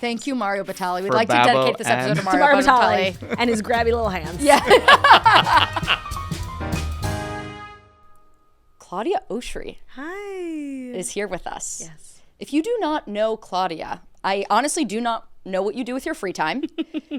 Thank you, Mario Batali. We'd For like to Babbo dedicate this episode to and- Mario Batali Batali. and his grabby little hands. Yeah. Claudia Oshry Hi. is here with us. Yes. If you do not know Claudia, I honestly do not know what you do with your free time.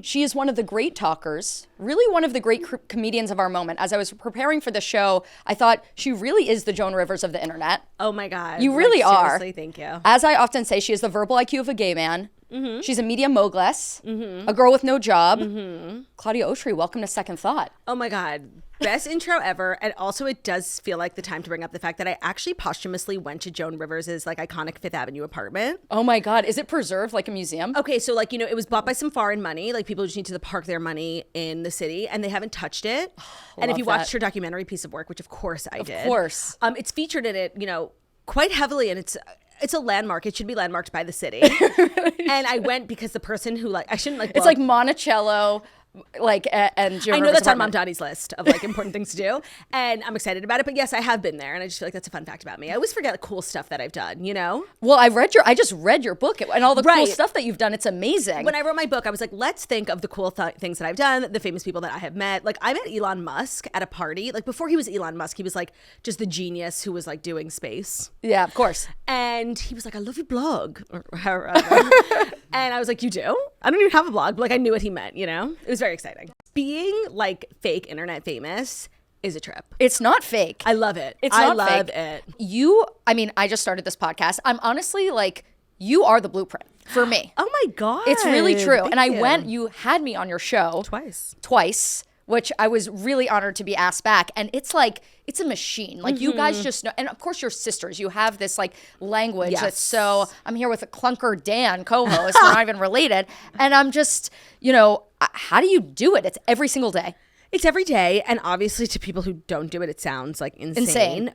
She is one of the great talkers, really one of the great comedians of our moment. As I was preparing for the show, I thought she really is the Joan Rivers of the internet. Oh my God. You really are. Seriously, thank you. As I often say, she is the verbal IQ of a gay man. Mm-hmm. She's a media mogless, a girl with no job. Mm-hmm. Claudia Oshry, welcome to Second Thought. Oh my God. Best intro ever. And also it does feel like the time to bring up the fact that I actually posthumously went to Joan Rivers' like iconic Fifth Avenue apartment. Oh my God. Is it preserved like a museum? Okay, so like, you know, it was bought by some foreign money. Like people just need to park their money in the city and they haven't touched it. And if you watched her documentary Piece of Work, which of course I did. Of course. It's featured in it, you know, quite heavily, and it's a landmark. It should be landmarked by the city. And I went because the person who I shouldn't it's like Monticello, and Joan I know Rivers that's on apartment. Mom Dottie's list of like important things to do, and I'm excited about it. But yes, I have been there, and I just feel like that's a fun fact about me. I always forget the cool stuff that I've done. You know? Well, I just read your book and all the cool stuff that you've done. It's amazing. When I wrote my book, I was like, let's think of the cool things that I've done, the famous people that I have met. Like I met Elon Musk at a party. Like before he was Elon Musk, he was like just the genius who was like doing space. Yeah, of course. And he was like, I love your blog. And I was like, you do? I don't even have a blog. But like I knew what he meant, you know? It was very exciting. Being like fake internet famous is a trip. It's not fake. I love it. I love fake. it. I just started this podcast. I'm honestly like, you are the blueprint for me. Oh my God. It's really true. Thank you had me on your show. Twice. Which I was really honored to be asked back. And it's like, it's a machine. Like you guys just know, and of course you're sisters. You have this like language that's so, I'm here with a clunker Dan co-host, we're not even related. And I'm just, you know, how do you do it? It's every single day. It's every day. And obviously to people who don't do it, it sounds like insane.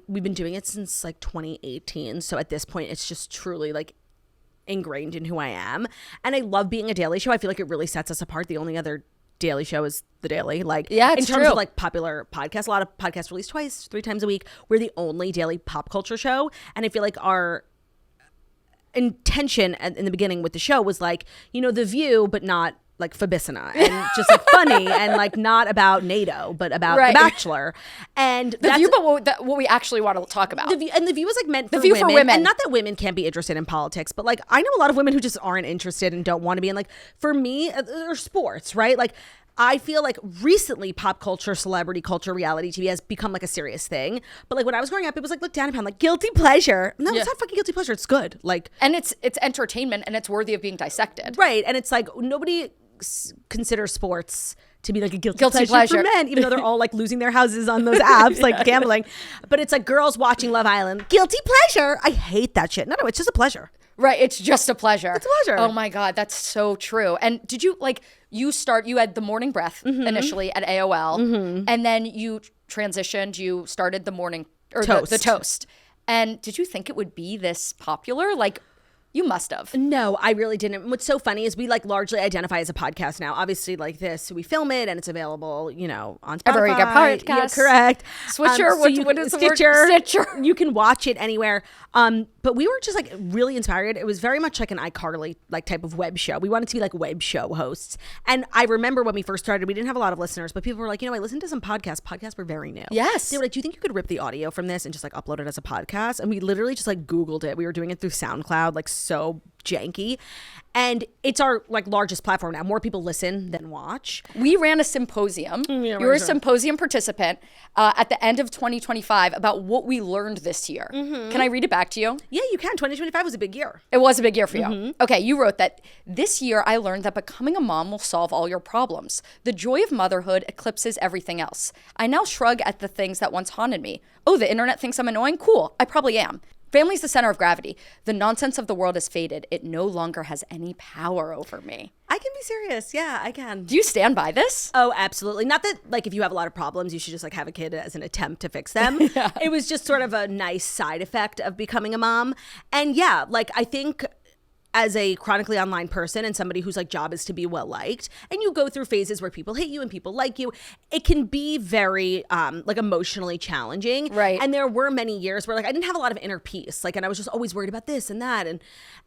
We've been doing it since like 2018. So at this point, it's just truly like ingrained in who I am. And I love being a daily show. I feel like it really sets us apart. The only other daily show is The Daily. Like, yeah, in it's terms true. of like popular podcasts, a lot of podcasts release twice, 3 times a week. We're the only daily pop culture show. And I feel like our intention in the beginning with the show was like, you know, The View, but not like Fabicina, and just like funny and like not about NATO, but about The Bachelor. And The View, but what we actually want to talk about. The View is like meant for The View women. for women. And not that women can't be interested in politics, but like I know a lot of women who just aren't interested and don't want to be. And like for me, or sports, right? Like I feel like recently pop culture, celebrity culture, reality TV has become like a serious thing. But like when I was growing up, it was like looked down upon, like guilty pleasure. No, it's not fucking guilty pleasure. It's good. Like, and it's entertainment and it's worthy of being dissected. Right. And it's like nobody considers sports to be like a guilty pleasure for men, even though they're all like losing their houses on those apps, like gambling. But it's like girls watching Love Island, guilty pleasure. I hate that shit. No, it's just a pleasure. Right. It's just a pleasure. It's a pleasure. Oh my God. That's so true. And did you you had the morning breath initially at AOL and then you transitioned, you started the morning or toast. The toast. And did you think it would be this popular? Like, you must have. No, I really didn't. What's so funny is we like largely identify as a podcast now. Obviously, like this, we film it and it's available, you know, on Spotify. Everywhere you get podcasts. Yeah, correct. Switcher. What is the word? Stitcher. You can watch it anywhere. But we were just like really inspired. It was very much like an iCarly like type of web show. We wanted to be like web show hosts. And I remember when we first started, we didn't have a lot of listeners, but people were like, you know, I listened to some podcasts. Podcasts were very new. Yes. They were like, do you think you could rip the audio from this and just like upload it as a podcast? And we literally just like Googled it. We were doing it through SoundCloud, like so janky. And it's our like largest platform now. More people listen than watch. We ran a symposium. You were a symposium participant at the end of 2025 about what we learned this year. Can I read it back to you? Yeah, you can. 2025 was a big year. It was a big year for you. Okay, you wrote that this year I learned that becoming a mom will solve all your problems. The joy of motherhood eclipses everything else. I now shrug at the things that once haunted me. Oh, the internet thinks I'm annoying? Cool, I probably am. Family's the center of gravity. The nonsense of the world has faded. It no longer has any power over me. I can be serious. Yeah, I can. Do you stand by this? Oh, absolutely. Not that like if you have a lot of problems, you should just like have a kid as an attempt to fix them. Yeah. It was just sort of a nice side effect of becoming a mom. And yeah, like I think as a chronically online person and somebody whose like job is to be well liked, and you go through phases where people hate you and people like you, it can be very like emotionally challenging. Right. And there were many years where like I didn't have a lot of inner peace, like, and I was just always worried about this and that, and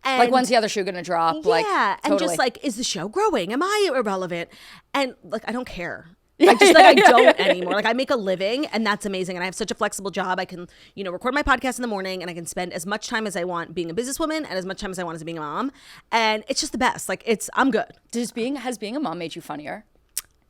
like when's the other shoe gonna drop? Yeah, like, and totally. just like, is the show growing? Am I irrelevant? And like I don't care. I just like I don't anymore. Like I make a living and that's amazing. And I have such a flexible job. I can, you know, record my podcast in the morning and I can spend as much time as I want being a businesswoman and as much time as I want as being a mom. And it's just the best. Like I'm good. Has being a mom made you funnier?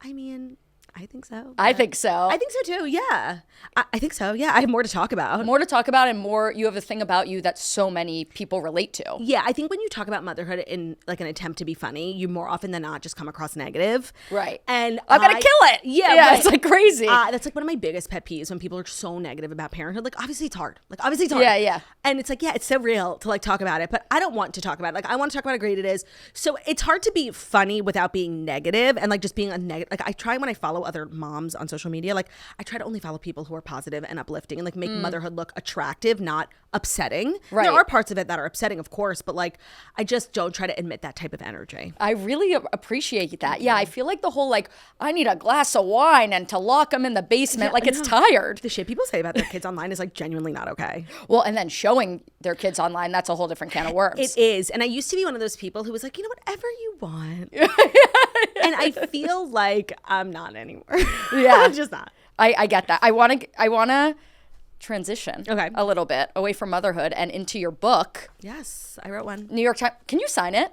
I mean, I think so. I think so. I think so too. Yeah. I think so. Yeah. I have more to talk about. More to talk about, and more, you have a thing about you that so many people relate to. Yeah. I think when you talk about motherhood in like an attempt to be funny, you more often than not just come across negative. Right. And I'm going to kill it. Yeah. It's like crazy. That's like one of my biggest pet peeves when people are so negative about parenthood. Like obviously it's hard. Yeah. And it's like, yeah, it's so real to like talk about it, but I don't want to talk about it. Like I want to talk about how great it is. So it's hard to be funny without being negative and like just being a negative. Like I try when I follow other moms on social media, like I try to only follow people who are positive and uplifting and like make motherhood look attractive, not upsetting. Right. There are parts of it that are upsetting, of course, but like I just don't try to admit that type of energy. I really appreciate that. Yeah, I feel like the whole like, I need a glass of wine and to lock them in the basement, like it's tired. The shit people say about their kids online is like genuinely not okay. Well, and then showing their kids online, that's a whole different can of worms. It is. And I used to be one of those people who was like, you know, whatever you want. And I feel like I'm not anymore. Yeah. I'm just not. I get that. I want to transition a little bit away from motherhood and into your book. Yes, I wrote one. New York Times. Can you sign it?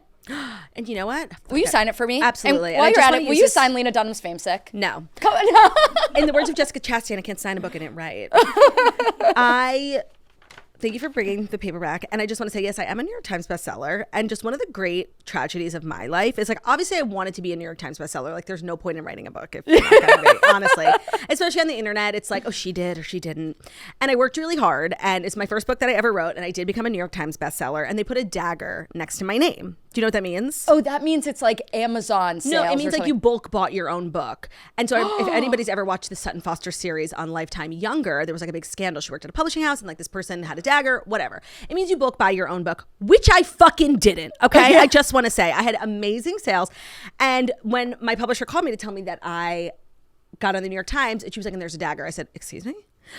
And you know what? Will you sign it for me? Absolutely. And while you're at it, will you sign Lena Dunham's Famesick? No. Come on. In the words of Jessica Chastain, I can't sign a book and it right. Thank you for bringing the paperback. And I just want to say, yes, I am a New York Times bestseller. And just one of the great tragedies of my life is like, obviously I wanted to be a New York Times bestseller. Like there's no point in writing a book if you're not gonna be, honestly. Especially on the internet. It's like, oh, she did or she didn't. And I worked really hard. And it's my first book that I ever wrote. And I did become a New York Times bestseller. And they put a dagger next to my name. Do you know what that means? Oh, that means it's like Amazon sales. No, it means like you bulk bought your own book. And so if anybody's ever watched the Sutton Foster series on Lifetime Younger, there was like a big scandal. She worked at a publishing house and like this person had a dagger, whatever. It means you bulk buy your own book, which I fucking didn't. Okay. I just want to say I had amazing sales. And when my publisher called me to tell me that I got on the New York Times and she was like, and there's a dagger. I said, excuse me?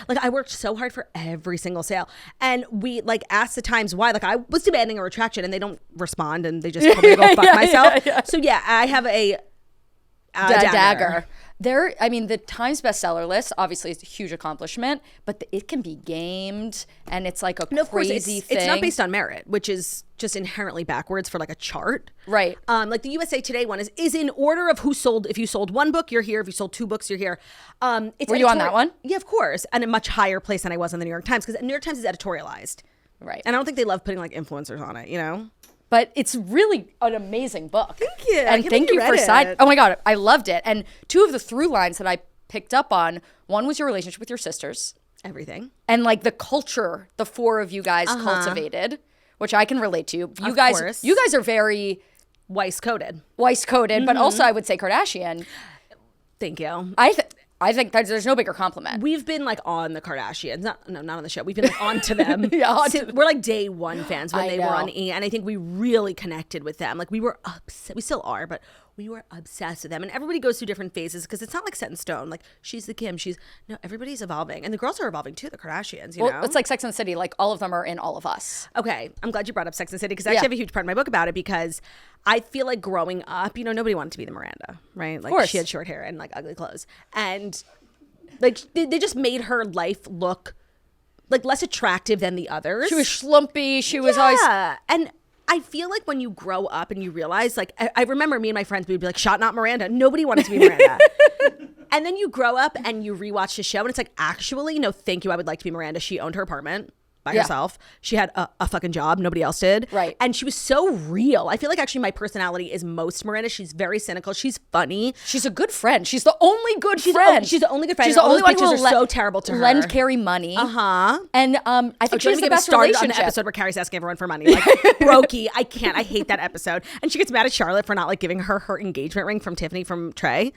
Like I worked so hard for every single sale. And we like asked the Times why. Like I was demanding a retraction and they don't respond and they just told me to go fuck myself. So yeah, I have a dagger. I mean, the Times bestseller list obviously is a huge accomplishment, but it can be gamed and it's like a crazy thing. It's not based on merit, which is just inherently backwards for like a chart. Right. Like the USA Today one is in order of who sold. If you sold one book, you're here. If you sold two books, you're here. Were you on that one? Yeah, of course. And a much higher place than I was on the New York Times because the New York Times is editorialized. Right. And I don't think they love putting like influencers on it, you know? But it's really an amazing book. Thank you. And thank you for signing. Oh my God, I loved it. And two of the through lines that I picked up on, one was your relationship with your sisters. Everything. And like the culture the four of you guys cultivated, which I can relate to. You guys are very Weiss coded, but also I would say Kardashian. Thank you. I think there's no bigger compliment. We've been like on the Kardashians, not on the show. We've been like on to them. We're like day one fans when they were on E! And I think we really connected with them. Like we were upset. We still are, but we were obsessed with them. And everybody goes through different phases because it's not like set in stone. Like she's the Kim. Everybody's evolving, and the girls are evolving too. The Kardashians, you know. It's like Sex and the City. Like all of them are in all of us. Okay, I'm glad you brought up Sex and the City because I actually have a huge part in my book about it because I feel like growing up, you know, nobody wanted to be the Miranda, right? Like of course. She had short hair and like ugly clothes, and like they just made her life look like less attractive than the others. She was schlumpy. She was always. And I feel like when you grow up and you realize, like, I remember me and my friends, we would be like, shot not Miranda. Nobody wanted to be Miranda. And then you grow up and you rewatch the show and it's like, actually, no, thank you. I would like to be Miranda. She owned her apartment by herself. She had a fucking job. Nobody else did. Right. And she was so real. I feel like actually my personality is most Miranda. She's very cynical. She's funny. She's a good friend. She's the only good friend. She's the only good friend. She's the only one who are so terrible to her. Lend Carrie money. And I think she has the best relationship. On relationship. the episode where Carrie's asking everyone for money. Like, brokey. I can't. I hate that episode. And she gets mad at Charlotte for not like giving her engagement ring from Tiffany from Trey.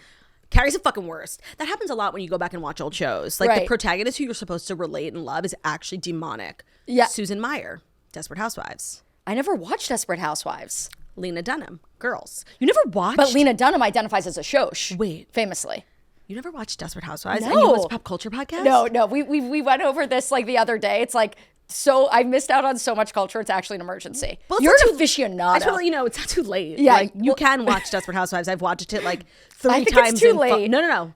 Carrie's the fucking worst. That happens a lot when you go back and watch old shows. Like the protagonist who you're supposed to relate and love is actually demonic. Yeah. Susan Meyer, Desperate Housewives. I never watched Desperate Housewives. Lena Dunham, Girls. You never watched? But Lena Dunham identifies as a shosh. Wait. Famously. You never watched Desperate Housewives? No. And you watched Pop Culture Podcast? No. We went over this like the other day. It's like, so I missed out on so much culture. It's actually an emergency. Well, You're an aficionado. I just want to let you know it's not too late. Yeah, Like, you can watch Desperate Housewives. I've watched it like 3 I think times. it's too late. No.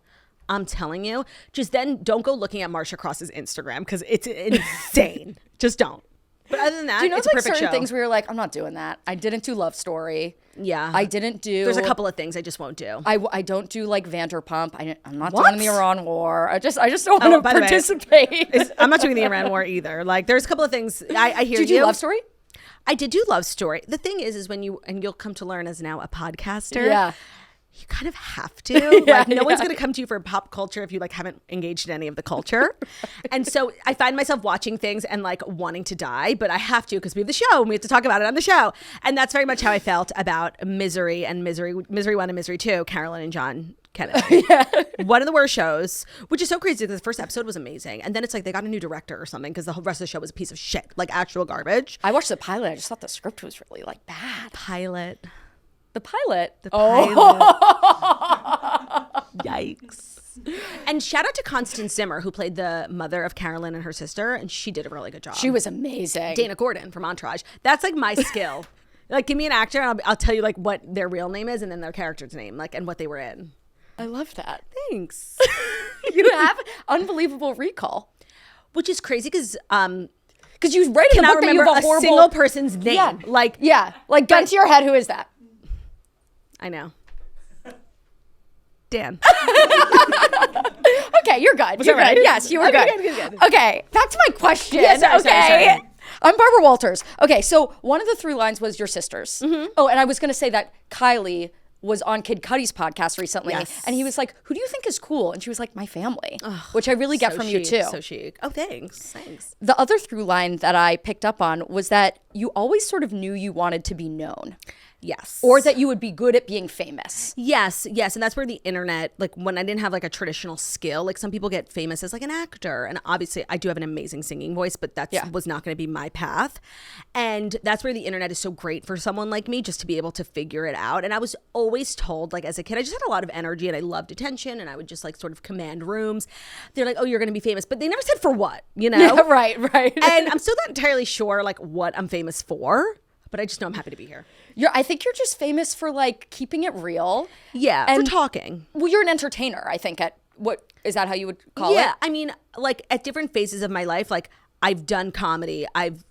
I'm telling you. Just then don't go looking at Marsha Cross's Instagram because it's insane. Just don't. But other than that, Do you know it's like a perfect certain show. things where you're like, I'm not doing that. I didn't do Love Story. Yeah. I didn't do. There's a couple of things I just won't do. I don't do like Vanderpump. I'm not What? doing the Iran War. I just don't want to by the way, participate. I'm not doing the Iran War either. Like, there's a couple of things. I hear Did you do Love Story? I did do Love Story. The thing is when you'll come to learn as now a podcaster. Yeah. You kind of have to. Like, no one's going to come to you for pop culture if you like haven't engaged in any of the culture. And so I find myself watching things and like wanting to die, but I have to because we have the show and we have to talk about it on the show. And that's very much how I felt about Misery and Misery 1 and Misery 2, Carolyn and John Kennedy. One of the worst shows, which is so crazy because the first episode was amazing. And then it's like they got a new director or something because the whole rest of the show was a piece of shit, like actual garbage. I watched the pilot. I just thought the script was really like bad. Pilot. The pilot. The pilot. Yikes. And shout out to Constance Zimmer, who played the mother of Carolyn and her sister, and she did a really good job. She was amazing. Dana Gordon from Entourage. That's like my skill. Like, give me an actor, and I'll tell you like what their real name is, and then their character's name, like, and what they were in. I love that. Thanks. You have unbelievable recall, Which is crazy because you read in the cannot book that you remember have a a horrible single person's name. Yeah. Like, like gun to your head. Who is that? I know. Dan. Okay, you're good. Was You're that right? good. Yes, you were Okay, good. good. Okay, back to my question. Yes, sorry. I'm Barbara Walters. Okay, so one of the through lines was your sisters. Mm-hmm. Oh, and I was going to say that Kylie was on Kid Cudi's podcast recently, Yes. and he was like, "Who do you think is cool?" And she was like, "My family," which I really get So from chic, you too. So chic. Oh, thanks. The other through line that I picked up on was that you always sort of knew you wanted to be known. Yes. Or that you would be good at being famous. Yes. And that's where the internet, like when I didn't have like a traditional skill, like some people get famous as like an actor. And obviously I do have an amazing singing voice, but that was not going to be my path. And that's where the internet is so great for someone like me, just to be able to figure it out. And I was always told, like as a kid, I just had a lot of energy and I loved attention and I would just like sort of command rooms. They're like, oh, you're going to be famous. But they never said for what, you know? Yeah, right. And I'm still not entirely sure like what I'm famous for. But I just know I'm happy to be here. I think you're just famous for like keeping it real. Yeah, and for talking. Well, you're an entertainer, I think. Is that how you would call it? Yeah, I mean, like at different phases of my life, like I've done comedy, I've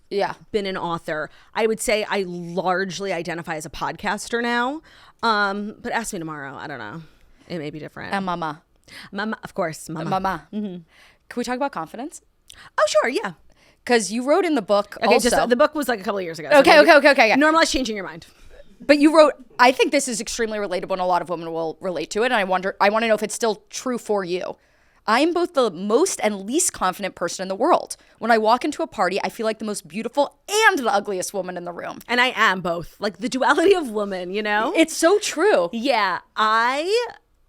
been an author. I would say I largely identify as a podcaster now. But ask me tomorrow. I don't know. It may be different. And mama, of course, mama. Mm-hmm. Can we talk about confidence? Oh, sure, yeah. Because you wrote in the book Okay, also. just the book was like a couple of years ago. Okay. Normalize changing your mind. But you wrote, I think this is extremely relatable and a lot of women will relate to it. And I want to know if it's still true for you. I am both the most and least confident person in the world. When I walk into a party, I feel like the most beautiful and the ugliest woman in the room. And I am both. Like the duality of woman, you know? It's so true. Yeah,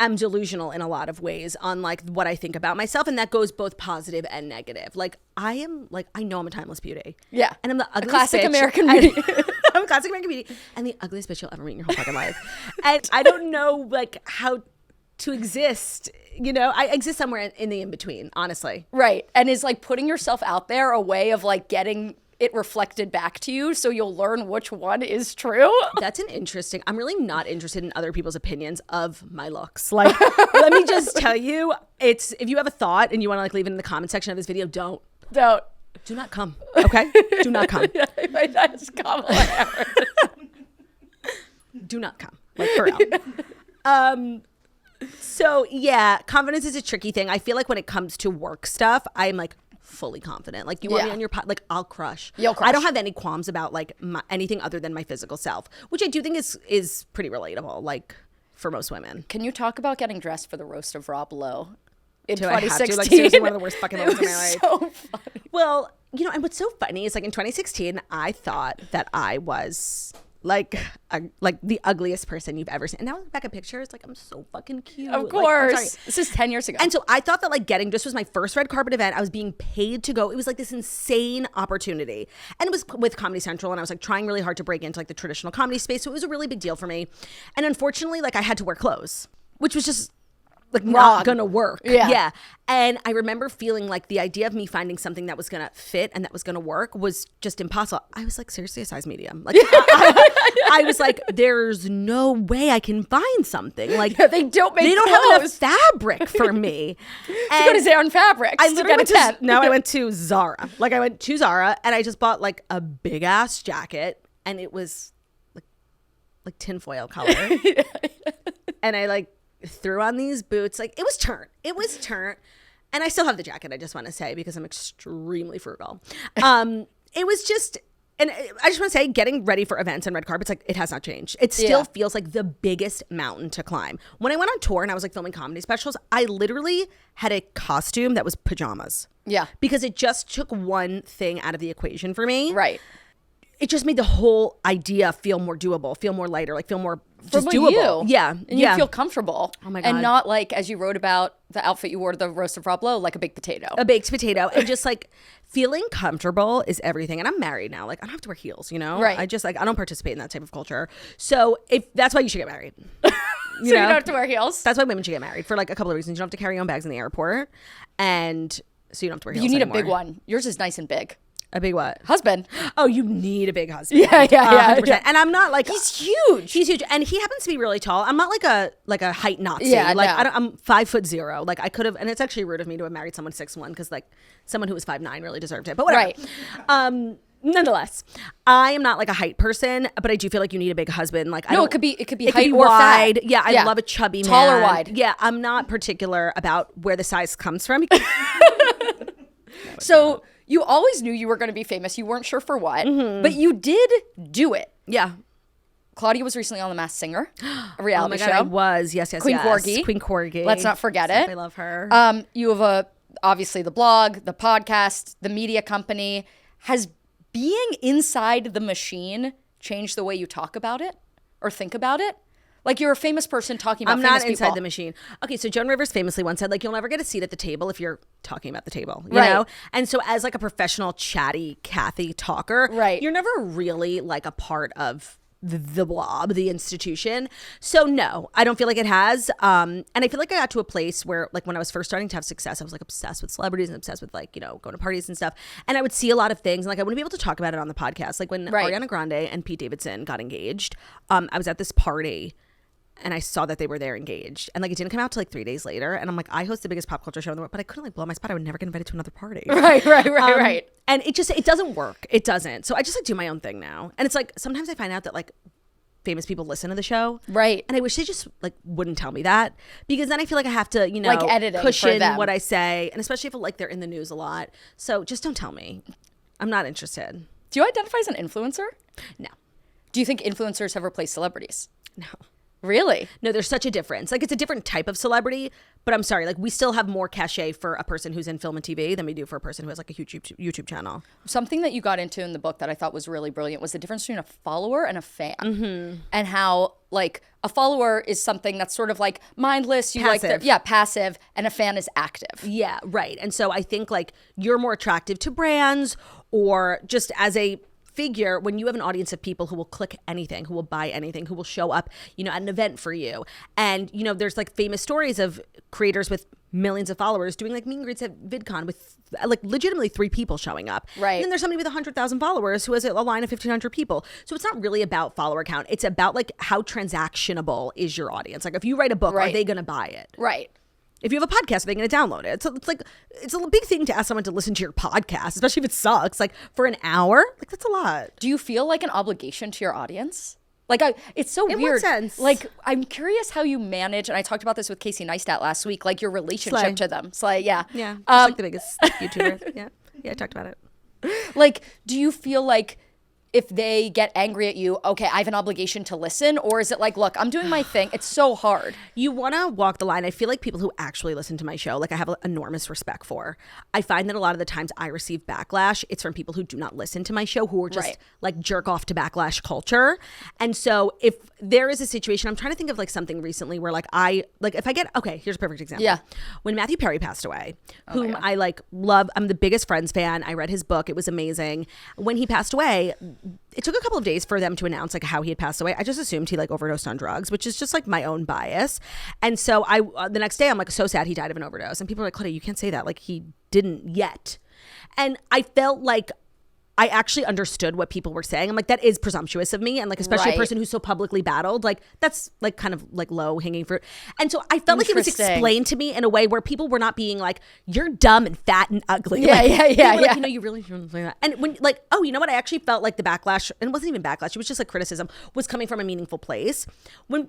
I'm delusional in a lot of ways on like what I think about myself, and that goes both positive and negative. Like I know I'm a timeless beauty. Yeah, and I'm the ugliest classic bitch. American beauty. I'm a classic American beauty, and the ugliest bitch you'll ever meet in your whole fucking life. And I don't know like how to exist. You know, I exist somewhere in the in between. Honestly, right? And is like putting yourself out there a way of like getting it reflected back to you so you'll learn which one is true. That's an interesting. I'm really not interested in other people's opinions of my looks. Like, let me just tell you, it's if you have a thought and you want to like leave it in the comment section of this video, do not come. Okay? Do not come. That's Kamala Harris. Do not come. Like for real. So yeah, confidence is a tricky thing. I feel like when it comes to work stuff, I'm like fully confident. Like you want me on your like I'll crush. You'll crush. I don't have any qualms about like anything other than my physical self, which I do think is pretty relatable, like for most women. Can you talk about getting dressed for the roast of Rob Lowe in Do I have to? 2016? Like seriously, one of the worst fucking moments of my life. So funny. Well, you know, and what's so funny is like in 2016, I thought that I was like the ugliest person you've ever seen. And now I look back at pictures, like I'm so fucking cute. Of Like, course. This is 10 years ago. And so I thought that like this was my first red carpet event. I was being paid to go. It was like this insane opportunity. And it was with Comedy Central, and I was like trying really hard to break into like the traditional comedy space. So it was a really big deal for me. And unfortunately, like I had to wear clothes, which was just like not gonna work. Yeah. And I remember feeling like the idea of me finding something that was gonna fit and that was gonna work was just impossible. I was like seriously a size medium. Like I was like, there's no way I can find something. Like they don't have enough fabric for me. And go to Zara Fabrics. I literally I went to Zara. Like I went to Zara and I just bought like a big ass jacket, and it was like tinfoil color. And I like threw on these boots. Like it was turnt. And I still have the jacket, I just want to say, because I'm extremely frugal. It was just, and I just want to say, getting ready for events and red carpets, like it has not changed. It still feels like the biggest mountain to climb. When I went on tour and I was like filming comedy specials, I literally had a costume that was pajamas. Yeah. Because it just took one thing out of the equation for me. Right. It just made the whole idea feel more doable, feel more lighter, like feel more just doable. Yeah. And you feel comfortable. Oh my God. And not like, as you wrote about the outfit you wore to the roast of Rob Lowe, like a baked potato. A baked potato. And just like feeling comfortable is everything. And I'm married now. Like I don't have to wear heels, you know? Right. I just like, I don't participate in that type of culture. So that's why you should get married. You don't have to wear heels? That's why women should get married for like a couple of reasons. You don't have to carry your own bags in the airport. And so you don't have to wear heels anymore. A big one. Yours is nice and big. A big what? Husband. Oh, you need a big husband. Yeah. 100%. And I'm not like he's huge. He's huge, and he happens to be really tall. I'm not like a height Nazi. Yeah, like no. I'm 5'0". Like I could have, and it's actually rude of me to have married someone 6'1", because like someone who was 5'9" really deserved it. But whatever. Right. Nonetheless, I am not like a height person, but I do feel like you need a big husband. Like it could be height or wide. Fat. Yeah, I love a chubby man. Tall or wide. Yeah, I'm not particular about where the size comes from. So you always knew you were going to be famous. You weren't sure for what, but you did do it. Yeah. Claudia was recently on The Masked Singer, a reality show. I was. Yes. Queen Corgi. Let's not forget it. I love her. You have obviously the blog, the podcast, the media company. Has being inside the machine changed the way you talk about it or think about it? Like you're a famous person talking about famous people. I'm not inside the machine. Okay, so Joan Rivers famously once said, like, you'll never get a seat at the table if you're talking about the table, you know? And so as like a professional, chatty, Kathy talker, you're never really like a part of the blob, the institution. So no, I don't feel like it has. And I feel like I got to a place where like when I was first starting to have success, I was like obsessed with celebrities and obsessed with like, you know, going to parties and stuff. And I would see a lot of things and like I wouldn't be able to talk about it on the podcast. Like when Ariana Grande and Pete Davidson got engaged, I was at this party and I saw that they were there engaged. And like it didn't come out till like 3 days later. And I'm like, I host the biggest pop culture show in the world, but I couldn't like blow my spot. I would never get invited to another party. Right. And it doesn't work. It doesn't. So I just like do my own thing now. And it's like sometimes I find out that like famous people listen to the show. Right. And I wish they just like wouldn't tell me that, because then I feel like I have to, you know, like editing cushion what I say. And especially if like they're in the news a lot. So just don't tell me. I'm not interested. Do you identify as an influencer? No. Do you think influencers have replaced celebrities? No. Really? No, there's such a difference. Like it's a different type of celebrity, but I'm sorry, like we still have more cachet for a person who's in film and TV than we do for a person who has like a huge YouTube channel. Something that you got into in the book that I thought was really brilliant was the difference between a follower and a fan, and how like a follower is something that's sort of like mindless, passive. Passive, and a fan is active. Yeah, right. And so I think like you're more attractive to brands or just as a figure when you have an audience of people who will click anything, who will buy anything, who will show up, you know, at an event for you. And, you know, there's like famous stories of creators with millions of followers doing like meet and greets at VidCon with like legitimately 3 people showing up. Right. And then there's somebody with 100,000 followers who has a line of 1,500 people. So it's not really about follower count. It's about like how transactionable is your audience. Like if you write a book, are they going to buy it? Right. If you have a podcast, are they going to download it? So it's like, it's a big thing to ask someone to listen to your podcast, especially if it sucks. Like for an hour, like that's a lot. Do you feel like an obligation to your audience? Like it's so weird. In what sense? Like I'm curious how you manage, and I talked about this with Casey Neistat last week, like your relationship to them. Slay, yeah. Yeah, just like the biggest YouTuber. Yeah, I talked about it. Like, do you feel like if they get angry at you, okay, I have an obligation to listen? Or is it like, look, I'm doing my thing. It's so hard. You want to walk the line. I feel like people who actually listen to my show, like I have enormous respect for. I find that a lot of the times I receive backlash, it's from people who do not listen to my show, who are just like jerk off to backlash culture. And so if there is a situation, I'm trying to think of like something recently where like if I get, okay, here's a perfect example. Yeah. When Matthew Perry passed away, whom I like love, I'm the biggest Friends fan. I read his book. It was amazing. When he passed away, it took a couple of days for them to announce like how he had passed away. I just assumed he like overdosed on drugs, which is just like my own bias. And so the next day I'm like so sad he died of an overdose. And people are like, Claudia, you can't say that. Like he didn't yet. And I felt like I actually understood what people were saying. I'm like, that is presumptuous of me. And like, especially a person who's so publicly battled, like that's like kind of like low hanging fruit. And so I felt like it was explained to me in a way where people were not being like, you're dumb and fat and ugly. Yeah, like, yeah. Like, you know, you really shouldn't say that. And when like, oh, you know what? I actually felt like the backlash, and it wasn't even backlash, it was just like criticism, was coming from a meaningful place. When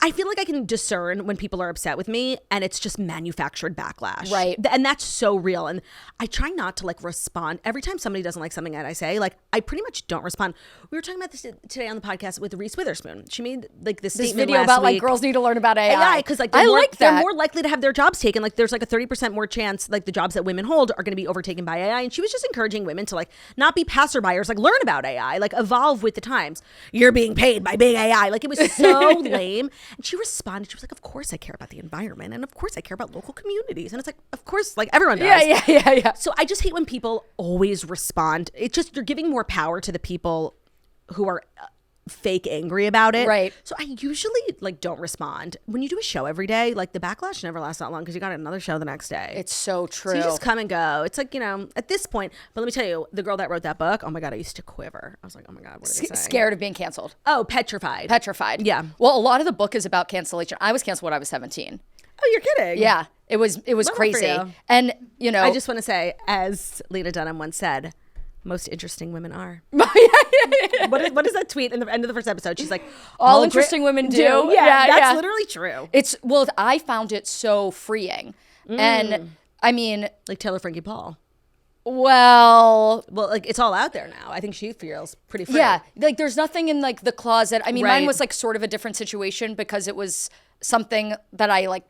I feel like I can discern when people are upset with me and it's just manufactured backlash. Right. And that's so real. And I try not to like respond. Every time somebody doesn't like something that I say, like I pretty much don't respond. We were talking about this today on the podcast with Reese Witherspoon. She made like this statement video last about week. like girls need to learn about AI. Because like they're more likely to have their jobs taken. Like there's like a 30% more chance like the jobs that women hold are going to be overtaken by AI. And she was just encouraging women to like not be passerbyers, like learn about AI, like evolve with the times. You're being paid by big AI. Like it was so lame. And she responded. She was like, of course I care about the environment. And of course I care about local communities. And it's like, of course, like everyone does. Yeah. So I just hate when people always respond. It's just, you're giving more power to the people who are fake angry about it. Right. So I usually like don't respond. When you do a show every day, like the backlash never lasts that long because you got another show the next day. It's so true. So you just come and go. It's like, you know, at this point, but let me tell you, the girl that wrote that book, oh my God, I used to quiver. I was like, oh my God, what are they saying? Scared of being canceled. Oh, petrified. Yeah. Well, a lot of the book is about cancellation. I was canceled when I was 17. Oh, you're kidding. Yeah. It was crazy. And, you know. I just want to say, as Lena Dunham once said, most interesting women are. What is that tweet in the end of the first episode? She's like, all interesting women do. Yeah, that's literally true. Well, I found it so freeing. And I mean, like Taylor Frankie Paul. Well, like it's all out there now. I think she feels pretty free. Yeah, like there's nothing in like the closet. I mean, Right. mine was like sort of a different situation because it was something that I like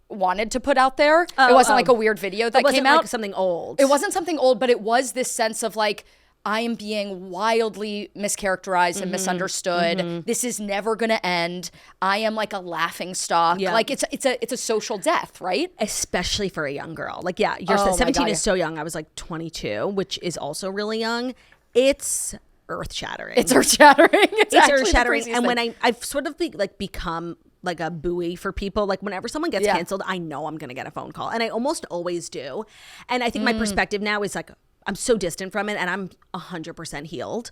wanted to put out there. It wasn't like a weird video that came out. Like something old. It wasn't something old, but it was this sense of like, I am being wildly mischaracterized and misunderstood. This is never going to end. I am like a laughing stock. Yeah. Like it's a social death, right? Especially for a young girl. Like, yeah, you're Oh my 17 God, is so young. I was like 22, which is also really young. It's earth-shattering. It's earth-shattering. It's actually earth-shattering. the And craziest when I've sort of become like a buoy for people. Like whenever someone gets canceled, I know I'm going to get a phone call. And I almost always do. And I think my perspective now is like, I'm so distant from it and I'm 100% healed.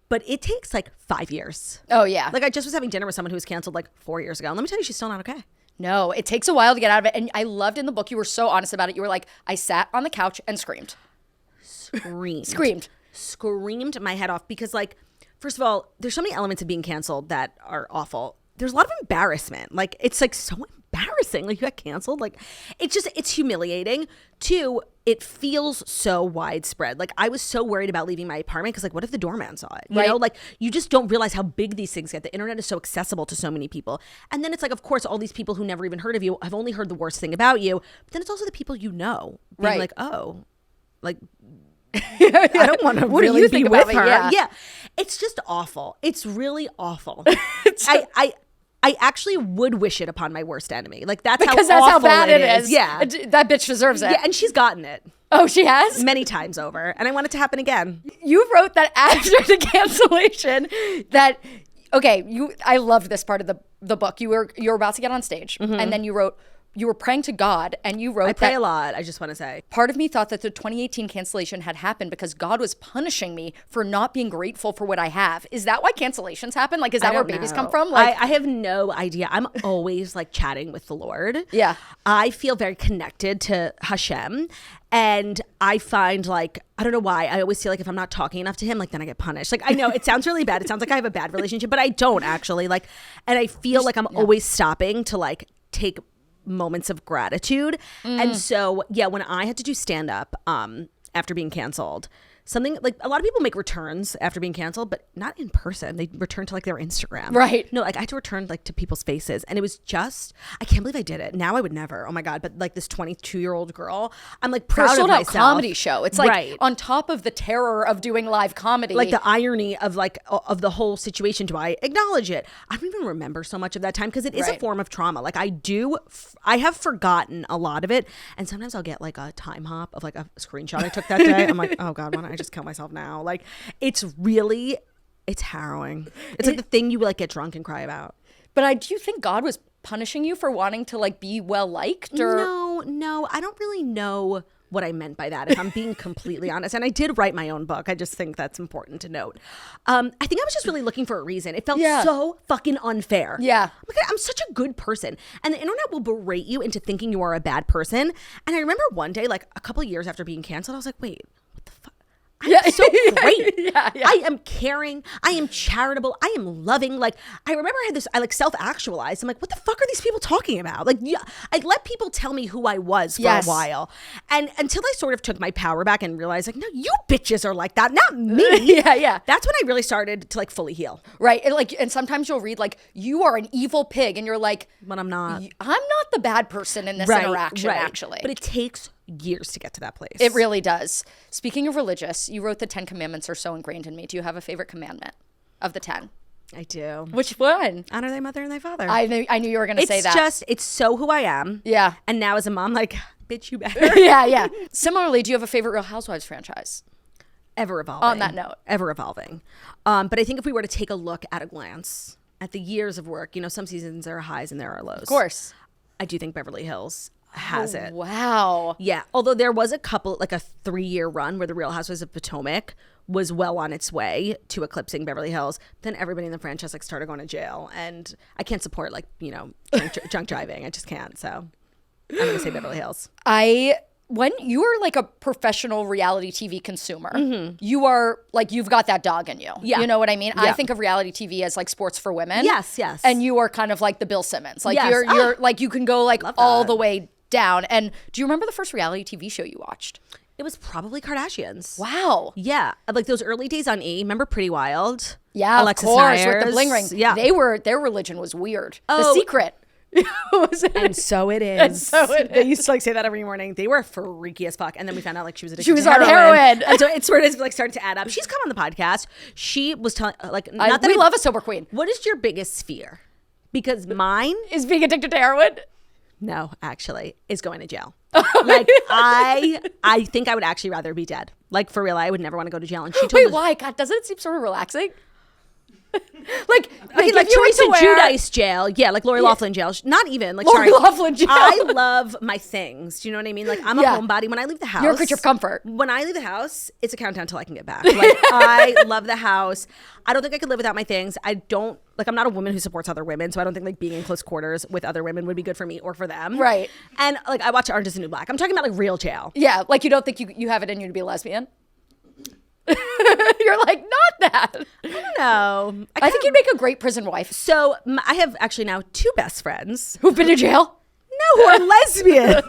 But it takes like 5 years. Oh, yeah. Like I just was having dinner with someone who was canceled like 4 years ago. And let me tell you, she's still not okay. No, it takes a while to get out of it. And I loved in the book, you were so honest about it. You were like, I sat on the couch and screamed. Screamed my head off because like, first of all, there's so many elements of being canceled that are awful. There's a lot of embarrassment. Like it's like so embarrassing. Like you got canceled. Like it's humiliating. Two, it feels so widespread. Like I was so worried about leaving my apartment because like what if the doorman saw it? You know, like you just don't realize how big these things get. The internet is so accessible to so many people. And then it's like, of course, all these people who never even heard of you have only heard the worst thing about you. But then it's also the people you know being like, oh, like I don't want to really be with her. Yeah. It's just awful. It's really awful. I actually would wish it upon my worst enemy. Like that's how bad it is. Yeah. That bitch deserves it. Yeah, and she's gotten it. Oh, she has? Many times over. And I want it to happen again. You wrote that after the cancellation that I loved this part of the book. You were about to get on stage and then you wrote you were praying to God and you wrote I pray a lot, I just want to say. Part of me thought that the 2018 cancellation had happened because God was punishing me for not being grateful for what I have. Is that why cancellations happen? Like, is that where babies come from? Like, I have no idea. I'm always like chatting with the Lord. Yeah. I feel very connected to Hashem. And I find like, I don't know why, I always feel like if I'm not talking enough to him, like then I get punished. Like I know it sounds really bad. It sounds like I have a bad relationship, but I don't actually. Like, and I feel like I'm always stopping to like take moments of gratitude. And so, yeah, when I had to do stand up after being canceled, something like a lot of people make returns after being canceled, but not in person. They return to like their Instagram. Right. No, like I had to return like to people's faces, and it was just, I can't believe I did it. Now I would never. Oh my God. But like this 22-year-old girl, I'm like proud of myself. Comedy show. It's like right. on top of the terror of doing live comedy. Like the irony of like of the whole situation. Do I acknowledge it? I don't even remember so much of that time because it is a form of trauma. Like I have forgotten a lot of it, and sometimes I'll get like a time hop of like a screenshot I took that day. I'm like, oh God, why don't I just kill myself now? Like it's harrowing. It's like the thing you like get drunk and cry about. But do you think God was punishing you for wanting to like be well liked? Or No, I don't really know what I meant by that, if I'm being completely honest. And I did write my own book. I just think that's important to note. I think I was just really looking for a reason. It felt so fucking unfair. Yeah. I'm such a good person. And the internet will berate you into thinking you are a bad person. And I remember one day, like a couple of years after being canceled, I was like, wait, what the fuck? I'm so great. Yeah. I am caring. I am charitable. I am loving. Like, I remember I like self-actualized. I'm like, what the fuck are these people talking about? Like, I let people tell me who I was for a while. And until I sort of took my power back and realized like, no, you bitches are like that, not me. Yeah. That's when I really started to like fully heal. Right. And sometimes you'll read like, you are an evil pig. And you're like, but I'm not. I'm not the bad person in this interaction, actually. But it takes years to get to that place. It really does. Speaking of religious, you wrote the 10 commandments are so ingrained in me. Do you have a favorite commandment of the 10? I do. Which one? Honor thy mother and thy father. I knew you were going to say that. It's so who I am. Yeah. And now as a mom, like, bitch, you better. Yeah. Similarly, do you have a favorite Real Housewives franchise? Ever evolving. On that note. Ever evolving. But I think if we were to take a look at a glance at the years of work, some seasons there are highs and there are lows. Of course. I do think Beverly Hills has it. Wow. Yeah. Although there was a couple, like a 3-year run where the Real Housewives of Potomac was well on its way to eclipsing Beverly Hills. Then everybody in the franchise like started going to jail, and I can't support like, drunk driving. I just can't. So I'm going to say Beverly Hills. When you are like a professional reality TV consumer, you are like, you've got that dog in you. Yeah. You know what I mean? Yeah. I think of reality TV as like sports for women. Yes. And you are kind of like the Bill Simmons. Like yes. you're like, you can go like all the way down. And do you remember the first reality TV show you watched? It was probably Kardashians. Wow. Yeah. Like those early days on E. Remember Pretty Wild? Yeah, Alexis of course, Nyers. with the bling ring. Yeah. Their religion was weird. The Oh. Secret. And so it is. And so it They used to like say that every morning. They were freaky as fuck. And then we found out like she was addicted She was to on heroin. heroin. And so it sort of like started to add up. She's come on the podcast. She was telling like, We love a sober queen. What is your biggest fear? Because mine Is being addicted to heroin? no, actually, is going to jail. Like I think I would actually rather be dead. Like for real, I would never want to go to jail. And she told Wait, us- why? God, doesn't it seem sort of relaxing? Okay, like Teresa Giudice jail. Yeah, like Lori Loughlin jail. Not even. Like, Lori sorry. Loughlin jail. I love my things. Do you know what I mean? Like, I'm a homebody. When I leave the house. You're a creature of comfort. When I leave the house, it's a countdown till I can get back. Like, I love the house. I don't think I could live without my things. I'm not a woman who supports other women, so I don't think like being in close quarters with other women would be good for me or for them. Right. And like, I watch Orange is the New Black. I'm talking about like real jail. Yeah, like you don't think you have it in you to be a lesbian? You're like, not that. I don't know. I think you'd make a great prison wife. So I have actually now 2 best friends. Who've been to jail? No, who are lesbian.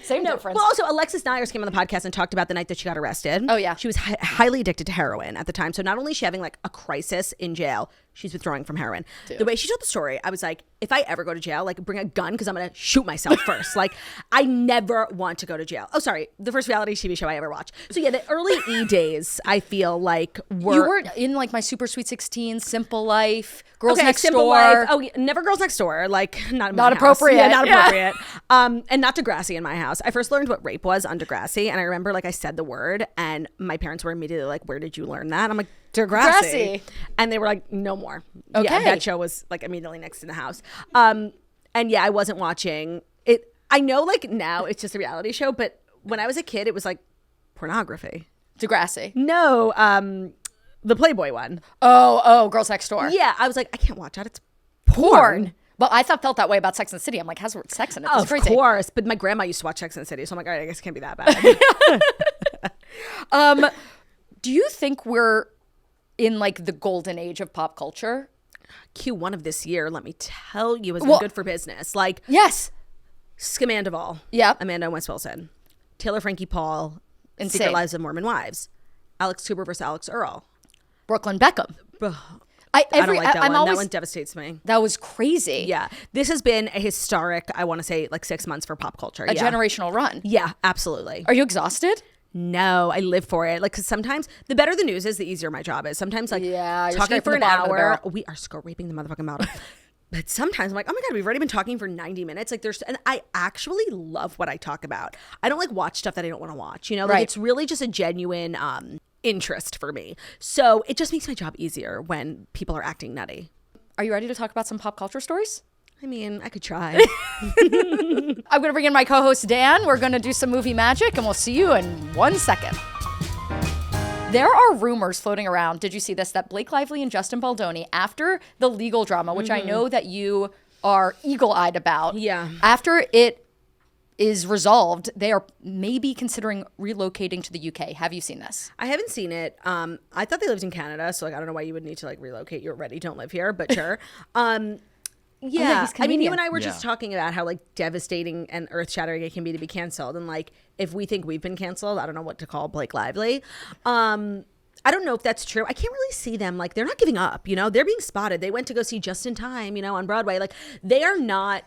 Same note, friends. Well, also, Alexis Nyers came on the podcast and talked about the night that she got arrested. Oh, yeah. She was highly addicted to heroin at the time. So not only is she having like a crisis in jail, she's withdrawing from heroin. The way she told the story, I was like, if I ever go to jail, like bring a gun because I'm going to shoot myself first. Like, I never want to go to jail. Oh, sorry. The first reality TV show I ever watched. So yeah, the early E days, I feel like you were in like My Super Sweet 16, Simple Life, Girls Next Simple Door. Life. Oh, yeah, never Girls Next Door. Like, not in my Not house. appropriate. Yeah, not Yeah. appropriate. And not Degrassi in my house. I first learned what rape was on Degrassi, and I remember like I said the word, and my parents were immediately like, "Where did you learn that?" I'm like, Degrassi. And they were like, "No more." Okay. Yeah, that show was like immediately next in the house. And yeah, I wasn't watching it. I know like now it's just a reality show, but when I was a kid, it was like pornography. Degrassi. No, the Playboy one. Oh, Girls Next Door. Yeah, I was like, I can't watch that. It's porn. But I felt that way about Sex and the City. I'm like, how's the word sex in it? That's Of crazy. course, but my grandma used to watch Sex and the City, so I'm like, all right, I guess it can't be that bad. Do you think we're in like the golden age of pop culture? Q1 of this year, let me tell you, has been good for business. Like, Yes. Scamandival. Yep. Amanda West Wilson. Taylor Frankie Paul. Insane. Secret Lives of Mormon Wives. Alex Cooper versus Alex Earl. Brooklyn Beckham. Ugh. I don't like that one. Always, that one devastates me. That was crazy. Yeah. This has been a historic, I want to say, like 6 months for pop culture. A generational run. Yeah, absolutely. Are you exhausted? No, I live for it. Like, because sometimes the better the news is, the easier my job is. Sometimes, like, Yeah, you're talking scraping for the an bottom of the hour, barrel. we are scraping the motherfucking bottom. But sometimes I'm like, oh my God, we've already been talking for 90 minutes. Like, and I actually love what I talk about. I don't like watch stuff that I don't want to watch. You know, like, Right. it's really just a genuine interest for me. So it just makes my job easier when people are acting nutty. Are you ready to talk about some pop culture stories? I mean, I could try. I'm going to bring in my co-host, Dan. We're going to do some movie magic, and we'll see you in 1 second. There are rumors floating around. Did you see this? That Blake Lively and Justin Baldoni, after the legal drama, which I know that you are eagle-eyed about. Yeah. After it is resolved, they are maybe considering relocating to the UK. Have you seen this? I haven't seen it. I thought they lived in Canada, so like I don't know why you would need to like relocate. You already don't live here, but sure. Yeah, he's I mean, you Canadian. and I were just talking about how like devastating and earth-shattering it can be to be canceled, and like if we think we've been canceled, I don't know what to call Blake Lively. I don't know if that's true. I can't really see them like they're not giving up. You know, they're being spotted. They went to go see Just in Time, you know, on Broadway. Like they are not.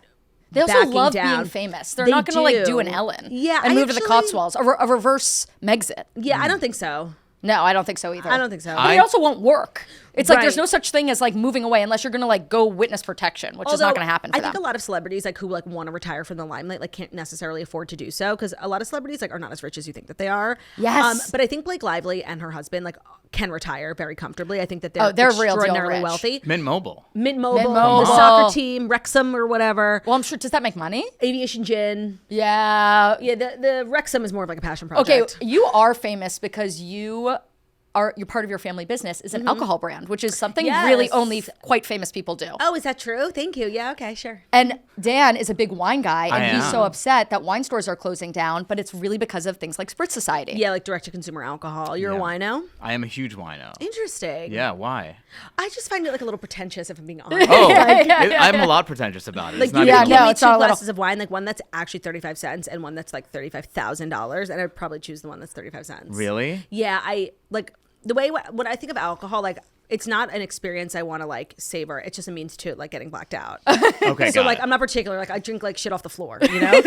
They also backing love down. being famous. They're They not going to like do do. an Ellen, Yeah, and I move to the actually- Cotswolds, a reverse Megxit. Yeah, I don't think so. No, I don't think so either. I don't think so. But it also won't work. It's like there's Right. no such thing as like moving away unless you're going to like go witness protection, which is not going to happen for I them. think a lot of celebrities like who like want to retire from the limelight like can't necessarily afford to do so because a lot of celebrities like are not as rich as you think that they are. Yes. But I think Blake Lively and her husband like can retire very comfortably. I think that Oh, they're they're real deal extraordinarily rich. wealthy. Mint Mobile. Mint Mobile, Mobile. the soccer team, Wrexham or whatever, Well, I'm sure. Does that make money? Aviation Gin. Yeah. Yeah, the Wrexham is more of like a passion Okay, project. you are famous because you're part of your family business is an alcohol brand, which is something really Yes. only quite famous people do. Oh, is that true? Thank you. Yeah, okay, sure. And Dan is a big wine guy, and I he's am. so upset that wine stores are closing down, but it's really because of things like Spritz Society. Yeah, like direct to consumer alcohol. You're a wino? I am a huge wino. Interesting. Yeah, why? I just find it like a little pretentious if I'm being honest. Oh, I'm a lot pretentious about it. Like It's you not Yeah, could even- give me it's two not a little- glasses of wine, like one that's actually 35 cents and one that's like $35,000, and I'd probably choose the one that's 35 cents. Really? Yeah, I like the way when I think of alcohol, like it's not an experience I want to like savor. It's just a means to like getting blacked out. Okay, So got like it. I'm not particular. Like I drink like shit off the floor, you know.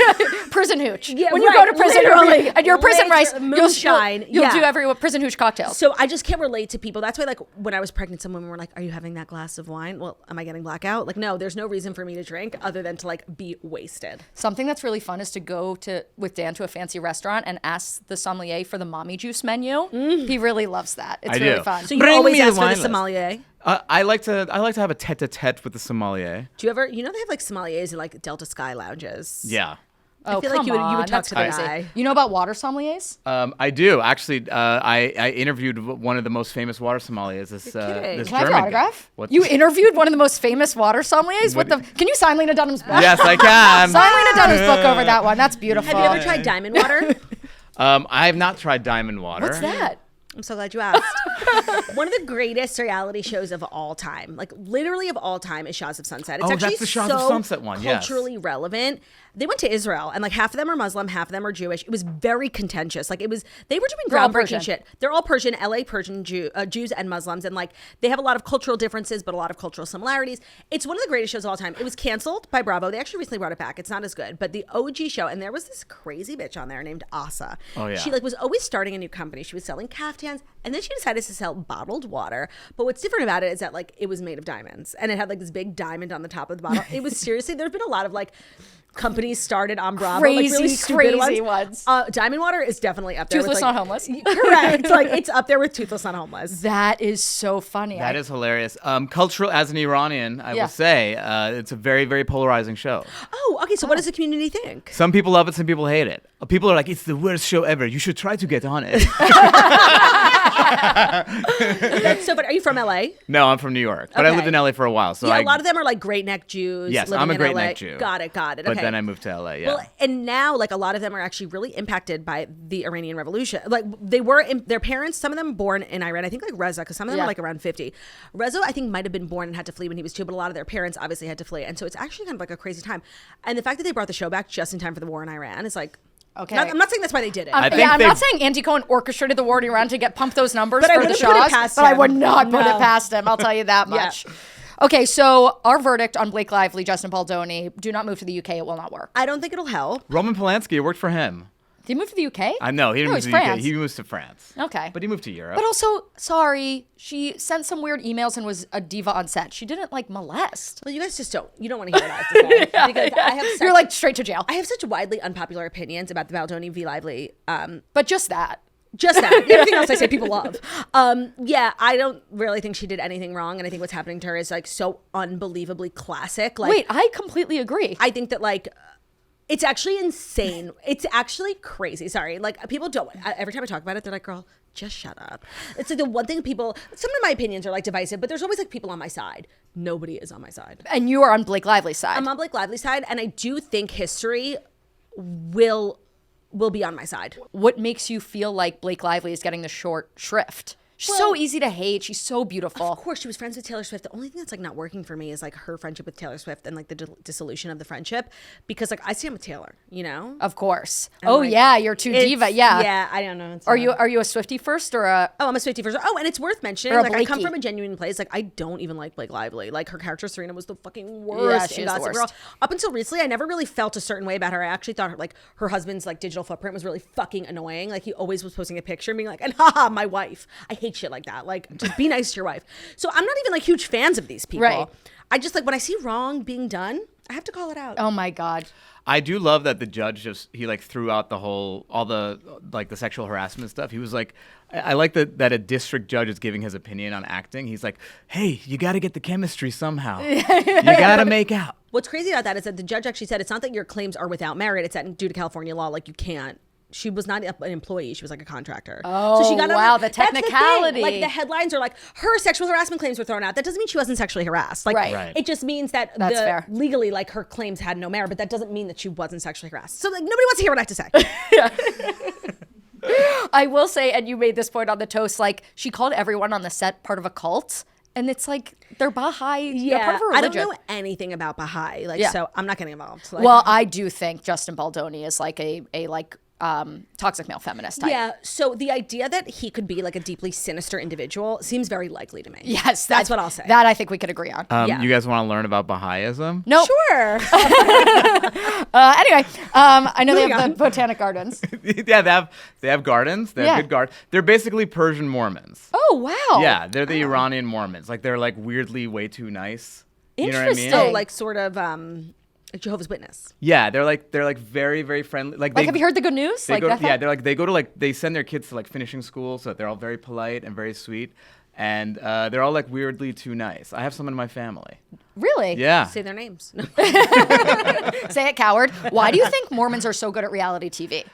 Prison hooch. Yeah, when you right, go to prison literally. and you're a prison rice, Moonshine, you'll yeah. do every prison hooch cocktails. So I just can't relate to people. That's why like when I was pregnant, some women were like, "Are you having that glass of wine?" Well, am I getting blackout? Like no, there's no reason for me to drink other than to like be wasted. Something that's really fun is to go with Dan to a fancy restaurant and ask the sommelier for the mommy juice menu. He really loves that. It's I really do. fun. So you Bring always me the ask for the wine list. sommelier. I like to have a tete-a-tete with the sommelier. Do you ever, you know, they have like sommeliers in like Delta Sky lounges. Yeah. I feel like you would talk that's to the crazy. guy. You know about water sommeliers? I do actually. I interviewed one of the most famous water sommeliers. This kidding. this Can I have German your guy. autograph? What? You interviewed one of the most famous water sommeliers? What the? Can you sign Lena Dunham's book? Yes, I can. Sign Lena Dunham's book over that one. That's beautiful. Have you ever tried diamond water? I have not tried diamond water. What's that? I'm so glad you asked. One of the greatest reality shows of all time, like literally of all time, is Shahs of Sunset. It's Oh, actually that's the Shahs of so Sunset one, yes. culturally relevant. They went to Israel, and like half of them are Muslim, half of them are Jewish. It was very contentious. Like they were doing They're all groundbreaking Persian. shit. They're all Persian, LA Persian Jews and Muslims, and like they have a lot of cultural differences, but a lot of cultural similarities. It's one of the greatest shows of all time. It was canceled by Bravo. They actually recently brought it back. It's not as good, but the OG show, and there was this crazy bitch on there named Asa. Oh, yeah. She like was always starting a new company. She was selling caftans, and then she decided to sell bottled water. But what's different about it is that like it was made of diamonds, and it had like this big diamond on the top of the bottle. It was seriously, there's been a lot of like companies started on Bravo, like really Crazy, stupid crazy ones. ones. Diamond water is definitely up there. Toothless with, Not like, Homeless. Correct. Like it's up there with Toothless Not Homeless. That is so funny. That is hilarious. Cultural, as an Iranian, I Yeah. will say, it's a very, very polarizing show. Oh, okay. So what does the community think? Some people love it, some people hate it. People are like, it's the worst show ever. You should try to get on it. That's so funny. Are you from LA? No, I'm from New York, but I Okay. lived in LA for a while. So Yeah, a a lot of them are like Great Neck Jews. Yes, living I'm a in Great LA. Neck Jew. Got it. But Okay. then I moved to LA. Yeah. Well, and now like a lot of them are actually really impacted by the Iranian Revolution. Like they were, their parents, some of them born in Iran. I think like Reza, because some of them Yeah. are like around 50. Reza, I think might have been born and had to flee when he was 2, but a lot of their parents obviously had to flee. And so it's actually kind of like a crazy time. And the fact that they brought the show back just in time for the war in Iran is like Okay. I'm not saying that's why they did it. I think I'm they- not saying Andy Cohen orchestrated the warning around to pump those numbers But I for the wouldn't put it Shaws, past but I him. would not put No. it past him. I'll tell you that Yeah. much. Okay, so our verdict on Blake Lively, Justin Baldoni, do not move to the UK. It will not work. I don't think it'll help. Roman Polanski, it worked for him. Did he move to the UK? I know he didn't No, move to he's the UK. France. He moves to France. Okay. But he moved to Europe. But also, sorry, she sent some weird emails and was a diva on set. She didn't like molest. Well, you guys just don't want to hear what I have to say. Because I have You're like straight to jail. I have such widely unpopular opinions about the Baldoni v. Lively. But just that. Just that. Everything else I say people love. Yeah, I don't really think she did anything wrong. And I think what's happening to her is like so unbelievably classic. Like, Wait, I completely agree. I think that like it's actually insane. It's actually crazy. Sorry. Like people don't, every time I talk about it, they're like, girl, just shut up. It's like the one thing people, some of my opinions are like divisive, but there's always like people on my side. Nobody is on my side. And you are on Blake Lively's side. I'm on Blake Lively's side. And I do think history will be on my side. What makes you feel like Blake Lively is getting the short shrift? She's so easy to hate. She's so beautiful. Of course, she was friends with Taylor Swift. The only thing that's like not working for me is like her friendship with Taylor Swift and like the dissolution of the friendship, because like I stand with Taylor, you know. Of course. And, Oh like, are you're too diva. Yeah. Yeah, I don't know. It's Are not- you a Swiftie first or a? Oh, I'm a Swiftie first. Oh, and it's worth mentioning. Or a Like I come Blakey. from a genuine place. Like I don't even like Blake Lively. Like her character Serena was the fucking Yeah, worst. she in is the Gossip worst. Girl. Up until recently, I never really felt a certain way about her. I actually thought her husband's like digital footprint was really fucking annoying. Like he always was posting a picture and being like, and haha, my wife. I hate shit like that. Like just be nice to your wife. So I'm not even like huge fans of these people. Right. I just like when I see wrong being done, I have to call it out. Oh my God. I do love that the judge he like threw out all the like the sexual harassment stuff. He was like, I like that a district judge is giving his opinion on acting. He's like, hey, you got to get the chemistry somehow. You got to make out. What's crazy about that is that the judge actually said it's not that your claims are without merit. It's that due to California law, like you can't. She was not an employee. She was like a contractor. Oh, so she got wow, over, the that's thing. technicality. Like the headlines are like, her sexual harassment claims were thrown out. That doesn't mean she wasn't sexually harassed. Like, Right. it just means that That's fair. legally, like her claims had no merit, but that doesn't mean that she wasn't sexually harassed. So like nobody wants to hear what I have to say. I will say, and you made this point on the toast, like she called everyone on the set part of a cult. And it's like they're Baha'i. They're part of a I don't religion. know anything about Baha'i. Like, Yeah. so I'm not getting involved. Like, Well, I do think Justin Baldoni is like a toxic male feminist type. yeah. So the idea that he could be like a deeply sinister individual seems very likely to me. Yes, that's what I'll say. That I think we could agree on. Yeah. You guys want to learn about Baha'ism? No. Sure. Anyway, I know they Moving have on. the botanic gardens. Yeah, they have gardens. They have Yeah. good gardens. They're basically Persian Mormons. Oh wow. Yeah, they're the Iranian Mormons. Like they're like weirdly way too nice. You know what I mean? Interesting. So like sort of Jehovah's Witness. Yeah, they're like very very friendly. Like Like, have you heard the good news? They Like go, that. yeah, they go to like they send their kids to like finishing school, so they're all very polite and very sweet, and they're all like weirdly too nice. I have some in my family. Really? Yeah. Say their names. No. Say it, coward. Why do you think Mormons are so good at reality TV?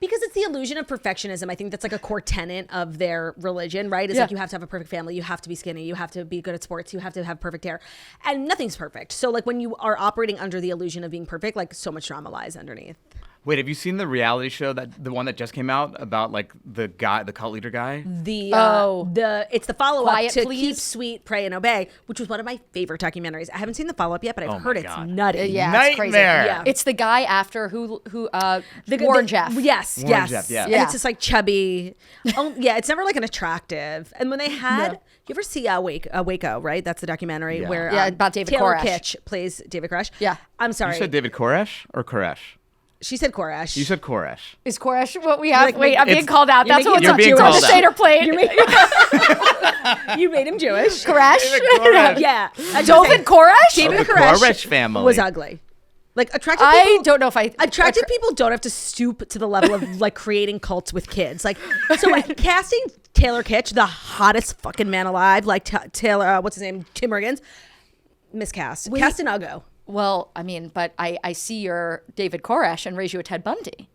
Because it's the illusion of perfectionism. I think that's like a core tenet of their religion, right? It's Yeah. like you have to have a perfect family, you have to be skinny, you have to be good at sports, you have to have perfect hair. And nothing's perfect. So like when you are operating under the illusion of being perfect, like so much drama lies underneath. Wait, have you seen the reality show the one that just came out about like the cult leader guy? It's the follow-up Quiet to Please? Keep Sweet, Pray and Obey, which was one of my favorite documentaries. I haven't seen the follow-up yet, but I've Oh heard my it's God. nutty. Yeah, it's crazy. Nightmare. Yeah. It's the guy after who Warren Jeff. Yes, Warren yes. Jeff, yeah. And Yeah. it's just like chubby. Oh, yeah, it's never like an attractive. And when they had, you ever see Waco, right? That's the documentary Yeah. where Yeah, about David Taylor Koresh. Kitsch plays David Koresh. Yeah. I'm sorry. You said David Koresh or Koresh? She said Koresh. You said Koresh. Is Koresh what we have? Like, Wait, I'm being it's- called out. you're That's making- what's you're on being it's on called the out. Seder plate. You made him Jewish. Koresh? Koresh. Yeah. David Koresh? David The Koresh, Koresh family. was ugly. Like attractive I people. don't know if I... Attractive people don't have to stoop to the level of like creating cults with kids. Like, so casting Taylor Kitsch, the hottest fucking man alive, like Taylor, what's his name, Tim Riggins, miscast. Cast an Uggo. Well, I mean, but I see your David Koresh and raise you a Ted Bundy.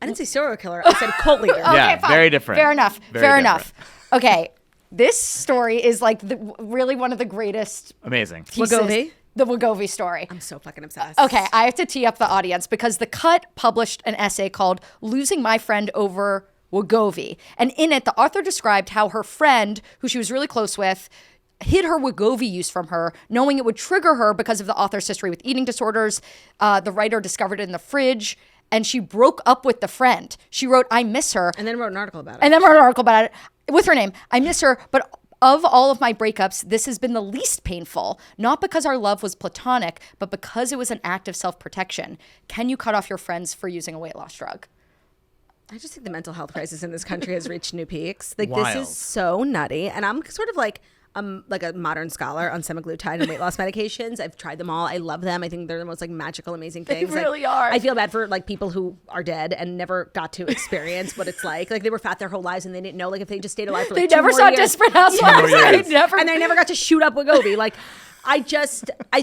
I didn't say serial killer. I said cult leader. Yeah, fine. very different. Fair enough. Very Fair different. enough. Okay, this story is like really one of the greatest Amazing. pieces. Wagovi? The Wagovi story. I'm so fucking obsessed. Okay, I have to tee up the audience because The Cut published an essay called Losing My Friend Over Wagovi. And in it, the author described how her friend, who she was really close with, hid her Wegovy use from her, knowing it would trigger her because of the author's history with eating disorders. The writer discovered it in the fridge. and she broke up with the friend. She wrote, I miss her. And then wrote an article about it. And then wrote an article about it with her name. I miss her, but of all of my breakups, this has been the least painful, not because our love was platonic, but because it was an act of self-protection. Can you cut off your friends for using a weight loss drug? I just think the mental health crisis in this country has reached new peaks. Like, Wild. this is so nutty. And I'm sort of like a modern scholar on semaglutide and weight loss medications. I've tried them all. I love them. I think they're the most like magical, amazing things. They really like, are. I feel bad for like people who are dead and never got to experience what it's like. Like, they were fat their whole lives and they didn't know, like, if they just stayed alive for like They 2 never more saw years. Desperate Housewives. years. And they never got to shoot up Wegovy. Like, I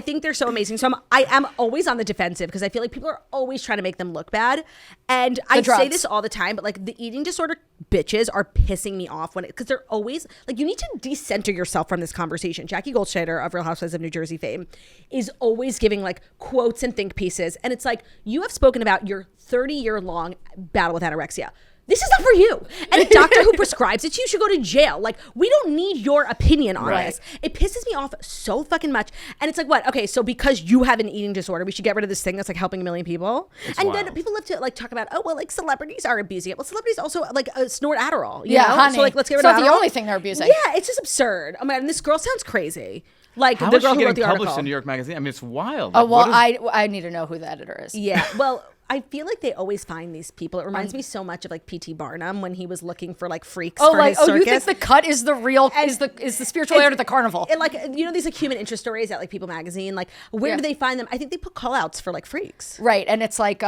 think they're so amazing. So I am always on the defensive because I feel like people are always trying to make them look bad. And I say drugs. this all the time, but like, the eating disorder bitches are pissing me off because they're always like, you need to decenter yourself from this conversation. Jackie Goldschneider of Real Housewives of New Jersey fame is always giving like quotes and think pieces. And it's like, you have spoken about your 30-year-long battle with anorexia. This is not for you. And a doctor who prescribes it to you should go to jail. Like, we don't need your opinion on this. It pisses me off so fucking much. And it's like, what? Okay, so because you have an eating disorder, we should get rid of this thing that's like helping a million people. And then people love to like talk about, oh, well, like celebrities are abusing it. Well, celebrities also like snort Adderall. You know? honey. So like, let's get rid It's of not Adderall. the only thing they're abusing. Yeah, it's just absurd. Oh my God, and this girl sounds crazy. Like, How the is girl she who wrote getting the published article. in New York Magazine? I mean, it's wild. Oh, Like, well, what is- I need to know who the editor is. Yeah, well, I feel like they always find these people. It reminds me so much of like P.T. Barnum when he was looking for like freaks Oh, for like, his circus. you think the cut is the real, is the spiritual heir to the carnival. And like, you know, these like human interest stories at like People Magazine, like, where Yeah. do they find them? I think they put call outs for like freaks. Right, and it's like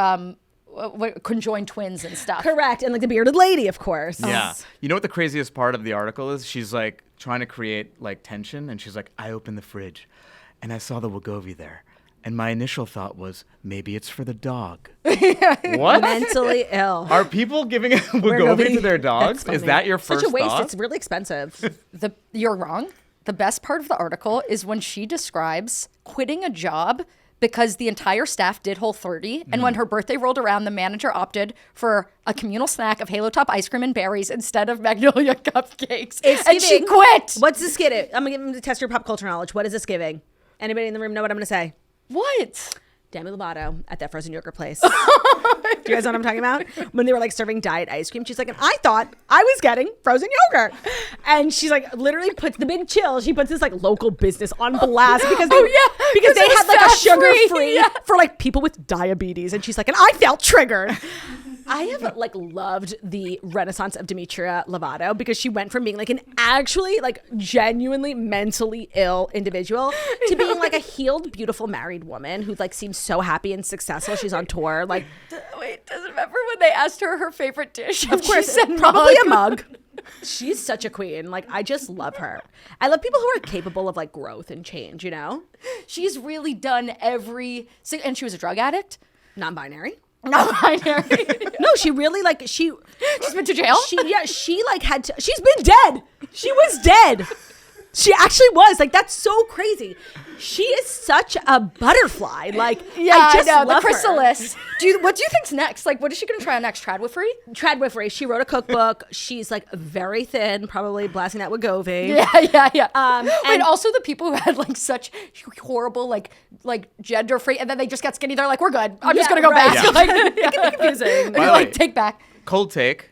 conjoined twins and stuff. Correct. And like the bearded lady, of course. Yeah. You know what the craziest part of the article is? She's like trying to create like tension, and she's like, I opened the fridge and I saw the Wegovy there. And my initial thought was, maybe it's for the dog. What? Mentally ill. Are people giving Wegovy to their dogs? That's Is funny. that your first Such a waste. thought? It's really expensive. You're wrong. The best part of the article is when she describes quitting a job because the entire staff did Whole30, and when her birthday rolled around, the manager opted for a communal snack of Halo Top ice cream and berries instead of Magnolia cupcakes, and she giving- quit. What's this giving? I'm gonna give them to test your pop culture knowledge. What is this giving? Anybody in the room know what I'm gonna say? What? Demi Lovato at that frozen yogurt place. Do you guys know what I'm talking about? When they were like serving diet ice cream, she's like, and I thought I was getting frozen yogurt. And she's like, literally puts the big chill. She puts this like local business on blast because they, because they it was had like a fat-free. sugar-free Yeah. for like people with diabetes. And she's like, and I felt triggered. I have like loved the renaissance of Demetria Lovato because she went from being like an actually like genuinely mentally ill individual to being like a healed, beautiful married woman who like seems so happy and successful. She's on tour. Like, Wait, does it remember when they asked her favorite dish? of course, she said probably a mug. mug. She's such a queen. Like, I just love her. I love people who are capable of like growth and change, you know? She's really done and she was a drug addict. Non-binary. Non-binary. No, she really like she's been to jail? She like had to, she's been dead. She was dead. She actually was. Like, that's so crazy. She is such a butterfly. Like, Yeah, I just know, the love her. chrysalis. What do you think's next? Like, what is she going to try next? Tradwifery? Tradwifery. She wrote a cookbook. She's like very thin, probably blasting that Wegovy. Yeah. Wait, and- also the people who had like such horrible like gender free, and then they just got skinny. They're like, we're good. I'm just Yeah, gonna go right. back. Yeah. Like, It can be confusing. By the like way, take back. Cold take.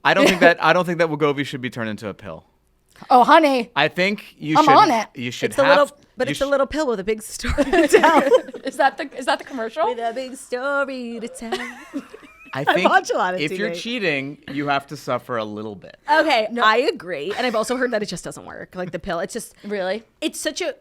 I don't think that Wegovy should be turned into a pill. Oh, honey, I think you I'm should. on it. You should It's the have. little, but you it's the sh- little pill with a big story to tell. is that the commercial? With a big story to tell. I think watch a lot of if TV. you're cheating, you have to suffer a little bit. Okay, I agree, and I've also heard that it just doesn't work. Like the pill, it's just Really? it's such a.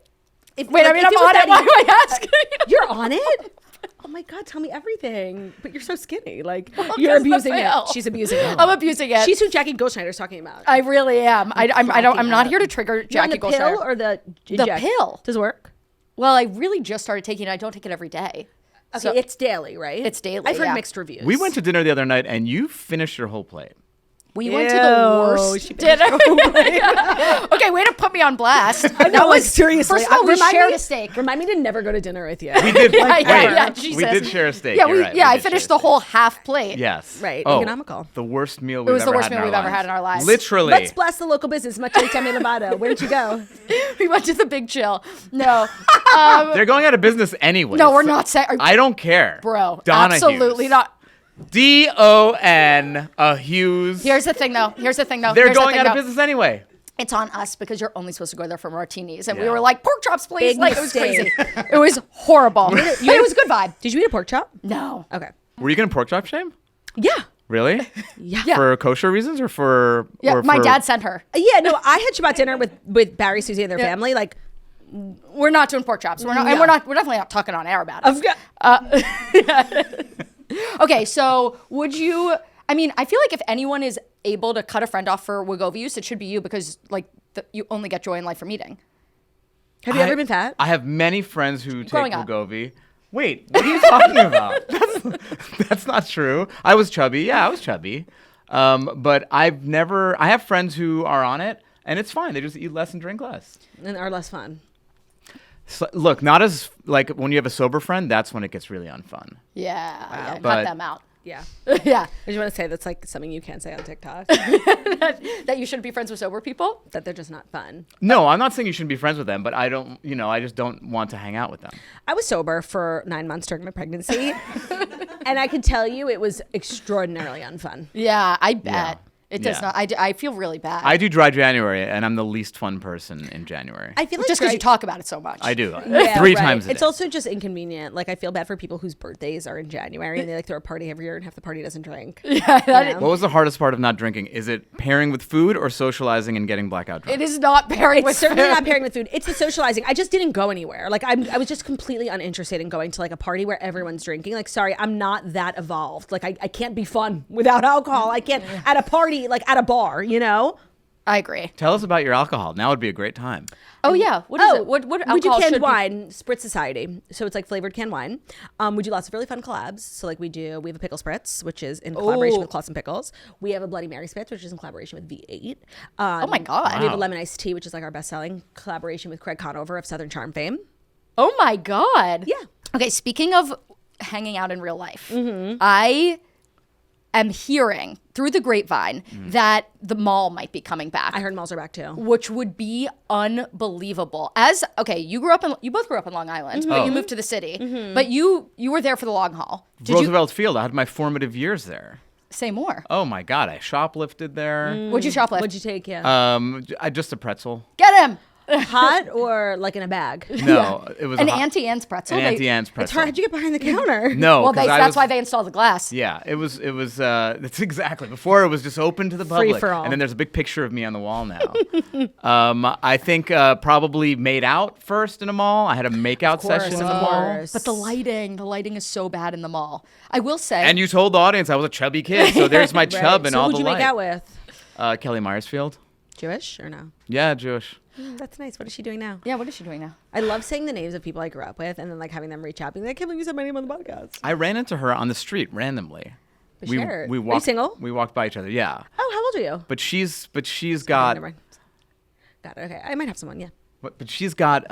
If, Wait, like, I mean, if I'm was on it. that Why easy- am I asking? You're on it? Oh my God, tell me everything. But you're so skinny. Like, Well, you're 'cause the abusing it. pill. She's abusing it. I'm abusing it. She's who Jackie Goldschneider's talking about. I really am. I'm not here to trigger You're on Jackie the pill Goldschneider. or the The inject? pill. Does it work? Well, I really just started taking it. I don't take it every day. Okay, So- it's daily, right? It's daily, I've heard yeah. mixed reviews. We went to dinner the other night, and you finished your whole plate. We went to the worst she dinner. Okay, way to put me on blast. That was seriously. First of all, we remind shared me- a steak. Remind me to never go to dinner with you. We did. Yeah, wait, yeah, we Jesus. did share a steak. Yeah, You're right. I did finished share the a whole half plate. steak. Yes. Right, Oh, economical. The worst meal It was we've the ever worst had in meal our we've ever lives. had in our lives. Literally. Let's bless the local business, much like Demi Lovato. Where did you go? We went to the Big Chill. No, They're going out of business anyway. no, we're so not saying. I don't care. Bro, Donna absolutely Hughes. not. D-O-N, a Hughes. Here's the thing, though. They're going out of business anyway. It's on us because you're only supposed to go there for martinis. And we Yeah. were like, pork chops, please. Big Like, it was mistake. crazy. It was horrible. But it was a good vibe. Did you eat a pork chop? No. Okay. Were you going to pork chop shame? Yeah. Really? Yeah. For kosher reasons or for... Yeah, or my for- dad sent her. Yeah, no, I had Shabbat dinner with Barry, Suzy, and their family. Like, We're not doing pork chops. We're not, and Yeah. we're definitely not talking on air about it. Okay, so would you? I mean, I feel like if anyone is able to cut a friend off for Wegovy use, it should be you because like you only get joy in life from eating. have you ever been fat? I have many friends who take Growing up. Wegovy. Wait, what are you talking about? That's not true. I was chubby. Yeah, I was chubby. But I have friends who are on it, and it's fine. They just eat less and drink less. And are less fun. So, look, not as like when you have a sober friend, that's when it gets really unfun. Yeah, But- cut them out. Yeah. Yeah, I just want to say that's like something you can't say on TikTok. that you shouldn't be friends with sober people. that they're just not fun. No, I'm not saying you shouldn't be friends with them, but I just don't want to hang out with them. I was sober for 9 months during my pregnancy. And I can tell you it was extraordinarily unfun. Yeah, I bet. Yeah. It does Yeah. not. I feel really bad. I do dry January, and I'm the least fun person in January. I feel like just because you talk about it so much. I do. Yeah, 3 right. times a It's day. also just inconvenient. Like I feel bad for people whose birthdays are in January and they like throw a party every year and half the party doesn't drink. Yeah, that You know? What was the hardest part of not drinking? Is it pairing with food or socializing and getting blackout drunk? it is not pairing with It's certainly food. not pairing with food. It's the socializing. I just didn't go anywhere. Like I was just completely uninterested in going to like a party where everyone's drinking. Like, sorry, I'm not that evolved. Like I can't be fun without alcohol. I can't at a party, like at a bar, you know? I agree. Tell us about your alcohol. Now would be a great time. Oh yeah. What is it? What alcohol we do should canned be- wine, Spritz Society. So it's like flavored canned wine. We do lots of really fun collabs. So like we have a pickle spritz, which is in collaboration Ooh. with Clausen Pickles. We have a Bloody Mary spritz, which is in collaboration with V8. Oh my God. We have a Wow. lemon iced tea, which is like our best selling collaboration with Craig Conover of Southern Charm fame. Oh my God. Yeah. Okay, speaking of hanging out in real life, I am hearing through the grapevine that the mall might be coming back. I heard malls are back too. Which would be unbelievable. You both grew up in Long Island, but you moved to the city. But you were there for the long haul. Did Roosevelt Field. I had my formative years there. you say more? Oh my God, I shoplifted there. What'd you shoplift? What'd you take? Yeah. Just a pretzel. Get him. Hot or like in a bag? No, it was An a hot- Auntie Anne's pretzel. An They- Auntie Anne's It's pretzel. hard. How'd you get behind the counter? No, Well, 'cause I that's was- why they installed the glass. Yeah, it was. That's exactly. Before it was just open to the public, for all. and then there's a big picture of me on the wall now. I think probably made out first in a mall. I had a makeout session in the mall. But the lighting is so bad in the mall. I will say. And you told the audience I was a chubby kid, so there's my chub and so all who'd the you light. make out with? Kelly Myersfield. Jewish or no? Yeah, Jewish. That's nice. What is she doing now? Yeah, what is she doing now? I love saying the names of people I grew up with and then like having them reach out being like, I can't believe you said my name on the podcast. I ran into her on the street randomly. Bashir. Are you walked. single? We walked by each other. Yeah, Oh, how old are you? but she's Okay, got. never mind. Got it. Okay. I might have someone. Yeah. But she's got.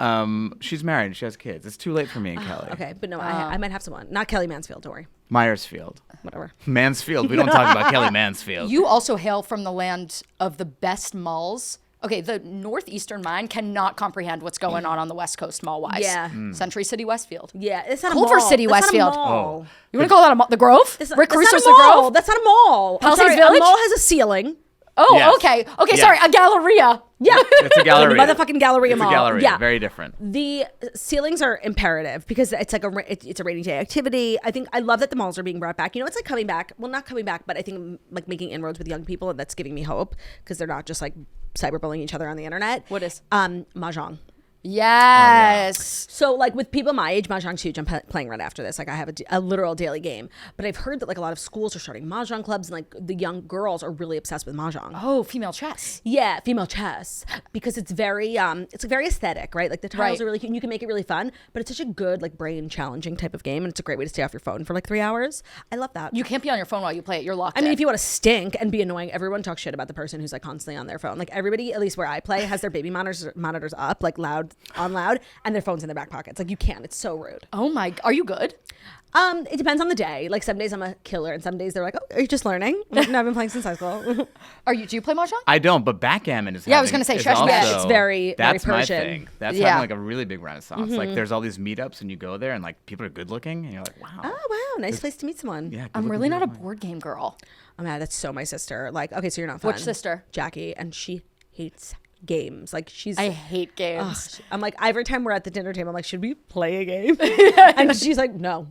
She's married. She has kids. It's too late for me and Kelly. Okay. But no, I might have someone. Not Kelly Mansfield. Don't worry. Myersfield. Whatever. Mansfield. We don't talk about Kelly Mansfield. You also hail from the land of the best malls. Okay, the northeastern mind cannot comprehend what's going on the West Coast mall-wise. Yeah. Century City Westfield. Yeah. It's not Culver a mall. City, That's Westfield. Not a mall. You want to call that a mall? The Grove? It's Rick that's Russo's not The a mall. Grove? That's not a mall. I'm Palisades sorry, Village? A mall has a ceiling. Oh, Yes. okay. Okay, Yeah. sorry, a Galleria. Yeah. It's a gallery. Motherfucking Galleria It's mall. a gallery. Yeah. Very different. The ceilings are imperative because it's like it's a rainy day activity. I think I love that the malls are being brought back. You know, it's like coming back. Well, not coming back, but I think like making inroads with young people, and that's giving me hope because they're not just like cyberbullying each other on the internet. What is? Mahjong. Yes. So like with people my age, Mahjong's huge. I'm playing right after this. Like I have a literal daily game. But I've heard that like a lot of schools are starting Mahjong clubs and like the young girls are really obsessed with Mahjong. Oh, female chess. Yeah, female chess because it's very very aesthetic, right? Like the tiles Right. are really cute and you can make it really fun, but it's such a good like brain challenging type of game and it's a great way to stay off your phone for like 3 hours. I love that. You can't be on your phone while you play it. You're locked I mean, in. if you want to stink and be annoying, everyone talks shit about the person who's like constantly on their phone. Like everybody, at least where I play, has their baby monitors up, like loud on loud, and their phones in their back pockets. Like, you can't. It's so rude. Oh my, are you good? It depends on the day. Like, some days I'm a killer, and some days they're like, "Oh, are you just learning?" I'm like, no, I've been playing since high school. Do you play mahjong? I don't, but backgammon is. Yeah, I was gonna say, is stretch also- match. It's very That's my Persian. thing. That's Yeah. having like a really big renaissance. Like, there's all these meetups, and you go there, and like people are good looking, and you're like, wow. Oh, wow. Nice place to meet someone. Yeah, I'm good-looking really not a people. board game girl. Oh, man, that's so my sister. Like, okay, so you're not fun. Which sister? Jackie, and she hates games. Like, she's... I hate games. I'm like, every time we're at the dinner table, I'm like, should we play a game? And she's like, no.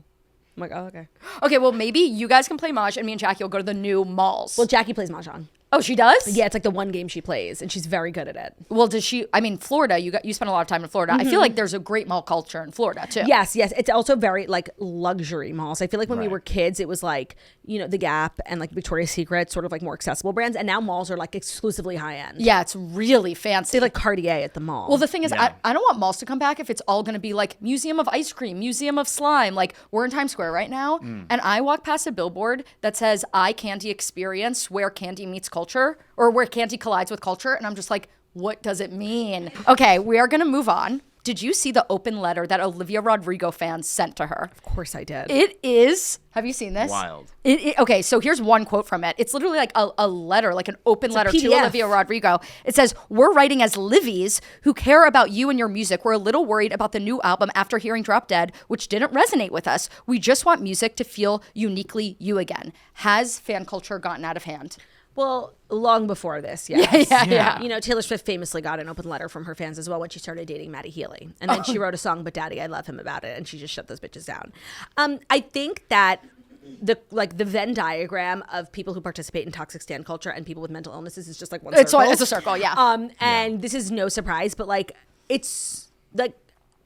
I'm like, oh, okay. Okay, well, maybe you guys can play Maj, and me and Jackie will go to the new malls. Well, Jackie plays mahjong. Oh, she does? Yeah, it's like the one game she plays, and she's very good at it. Well, does she? I mean, Florida. You spend a lot of time in Florida. I feel like there's a great mall culture in Florida too. Yes. It's also very like luxury malls. I feel like when we Right. were kids, it was like, you know, the Gap and like Victoria's Secret, sort of like more accessible brands, and now malls are like exclusively high end. Yeah, it's really fancy. They have like Cartier at the mall. Well, the thing is, Yeah. I don't want malls to come back if it's all going to be like Museum of Ice Cream, Museum of Slime. Like, we're in Times Square right now, and I walk past a billboard that says "Eye Candy Experience," where candy meets culture, or where candy collides with culture, and I'm just like, what does it mean? Okay, we are going to move on. Did you see the open letter that Olivia Rodrigo fans sent to her? of course I did. It is. Have you seen this? Wild. Okay, so here's one quote from it. It's literally like a letter, like an open letter to PDF. Olivia Rodrigo. It says, "We're writing as Livies who care about you and your music. We're a little worried about the new album after hearing Drop Dead, which didn't resonate with us. We just want music to feel uniquely you again." Has fan culture gotten out of hand? Well, long before this, yes. Yeah. You know, Taylor Swift famously got an open letter from her fans as well when she started dating Maddie Healy. And then she wrote a song, "But Daddy, I Love Him," about it, and she just shut those bitches down. I think that the Venn diagram of people who participate in toxic stan culture and people with mental illnesses is just like one circle. It's a circle, yeah. And this is no surprise, but like, it's like,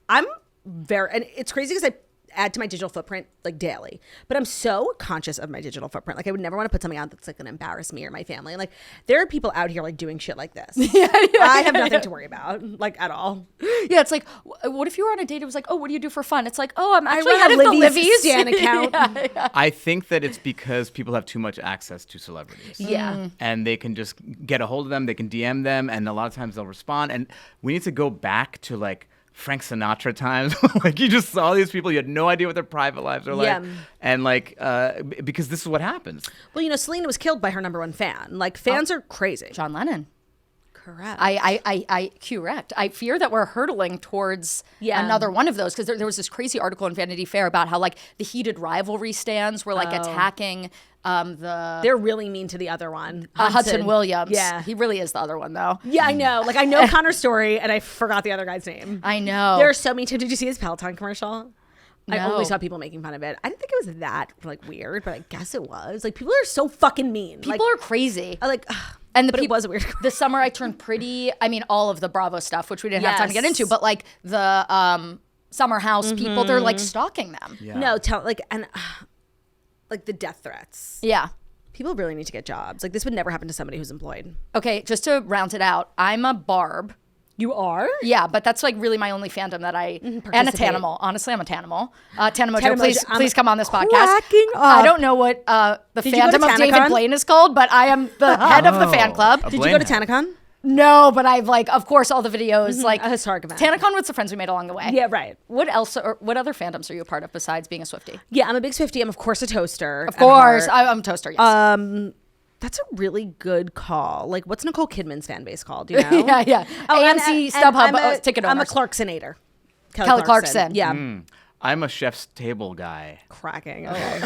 I'm very, and it's crazy because I add to my digital footprint like daily, but I'm so conscious of my digital footprint. Like, I would never want to put something out that's like going to embarrass me or my family. And like, there are people out here like doing shit like this. I have nothing to worry about, like, at all. Yeah, it's like, what if you were on a date? It was like, "Oh, what do you do for fun?" It's like, "Oh, I'm actually run head a of the Livy's Livies Stan account. I think that it's because people have too much access to celebrities. Yeah. And they can just get a hold of them, they can DM them, and a lot of times they'll respond. And we need to go back to like Frank Sinatra times. Like, you just saw these people, you had no idea what their private lives are like. Yeah. And like, because this is what happens. Well, you know, Selena was killed by her number one fan. Like, fans are crazy. John Lennon. Correct. Correct. I fear that we're hurtling towards another one of those, because there was this crazy article in Vanity Fair about how like the heated rivalry stands were like attacking They're really mean to the other one. Hudson Williams. Yeah. He really is the other one though. Yeah, I know. Like, I know Connor's story, and I forgot the other guy's name. I know. There are so many. Did you see his Peloton commercial? I No. only saw people making fun of it. I didn't think it was that like weird, but I guess it was. Like, people are so fucking mean. People are crazy. And but it was weird. The Summer I Turned Pretty. I mean, all of the Bravo stuff, which we didn't have time to get into, but like the Summer House people, they're like stalking them. Yeah. No, like the death threats. Yeah. People really need to get jobs. Like, this would never happen to somebody who's employed. Okay, just to round it out, I'm a Barb. You are? Yeah, but that's like really my only fandom that I and a Participate. Tanimal. Honestly, I'm a Tanimal. Tanamojo, Tanamojo, I'm please come on this podcast. cracking up. I don't know what the Did you go to fandom of David TanaCon? Blaine is called, but I am the head of the fan club. a Did you Blaine go to hat. TanaCon? No, but I've like, of course, all the videos like A historic event. TanaCon with the friends we made along the way. Yeah, right. What else? Or what other fandoms are you a part of besides being a Swiftie? Yeah, I'm a big Swiftie. I'm, of course, a toaster. Of course, I'm a toaster. Yes. That's a really good call. Like, what's Nicole Kidman's fan base called? Do you know? yeah. AMC, StubHub, ticket I'm a owners. Clarksonator. Kelly Clarkson. Yeah. I'm a chef's table guy. Cracking. Okay.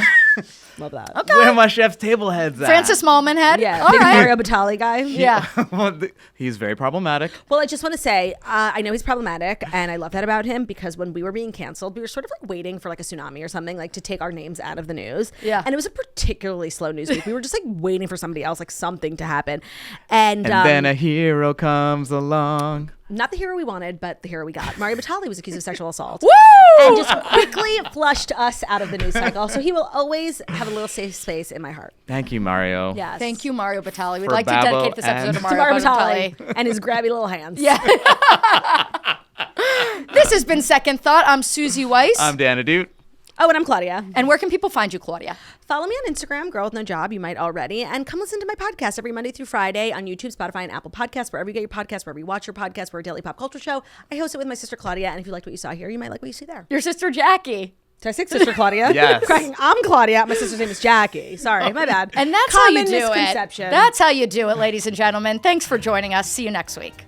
Love that. Where are my chef's table heads at? Francis Malman head. Yeah. All Big right. Mario Batali guy. Yeah. Well, he's very problematic. Well, I just want to say, I know he's problematic, and I love that about him, because when we were being canceled, we were sort of like waiting for like a tsunami or something, like to take our names out of the news. Yeah. And it was a particularly slow news week. We were just like waiting for somebody else, like something to happen. And Then a hero comes along. not the hero we wanted, but the hero we got. Mario Batali was accused of sexual assault. Woo! And just quickly flushed us out of the news cycle. So he will always have a little safe space in my heart. Thank you, Mario. Yes. Thank you, Mario Batali. We'd For like to Babbo dedicate this episode and- to To Mario Mario Batali. Batali and his grabby little hands. Yeah. This has been Second Thought. I'm Suzy Weiss. I'm Dan Ahdoot. Oh, and I'm Claudia. And where can people find you, Claudia? Follow me on Instagram, Girl with No Job. You might already. And come listen to my podcast every Monday through Friday on YouTube, Spotify, and Apple Podcasts, wherever you get your podcasts, wherever you watch your podcast. We're a daily pop culture show. I host it with my sister Claudia. And if you liked what you saw here, you might like what you see there. Your sister Jackie. Did I say sister Claudia? Yes. I'm Claudia. My sister's name is Jackie. Sorry, my bad. And that's how you Common do it. misconception. That's how you do it, ladies and gentlemen. Thanks for joining us. See you next week.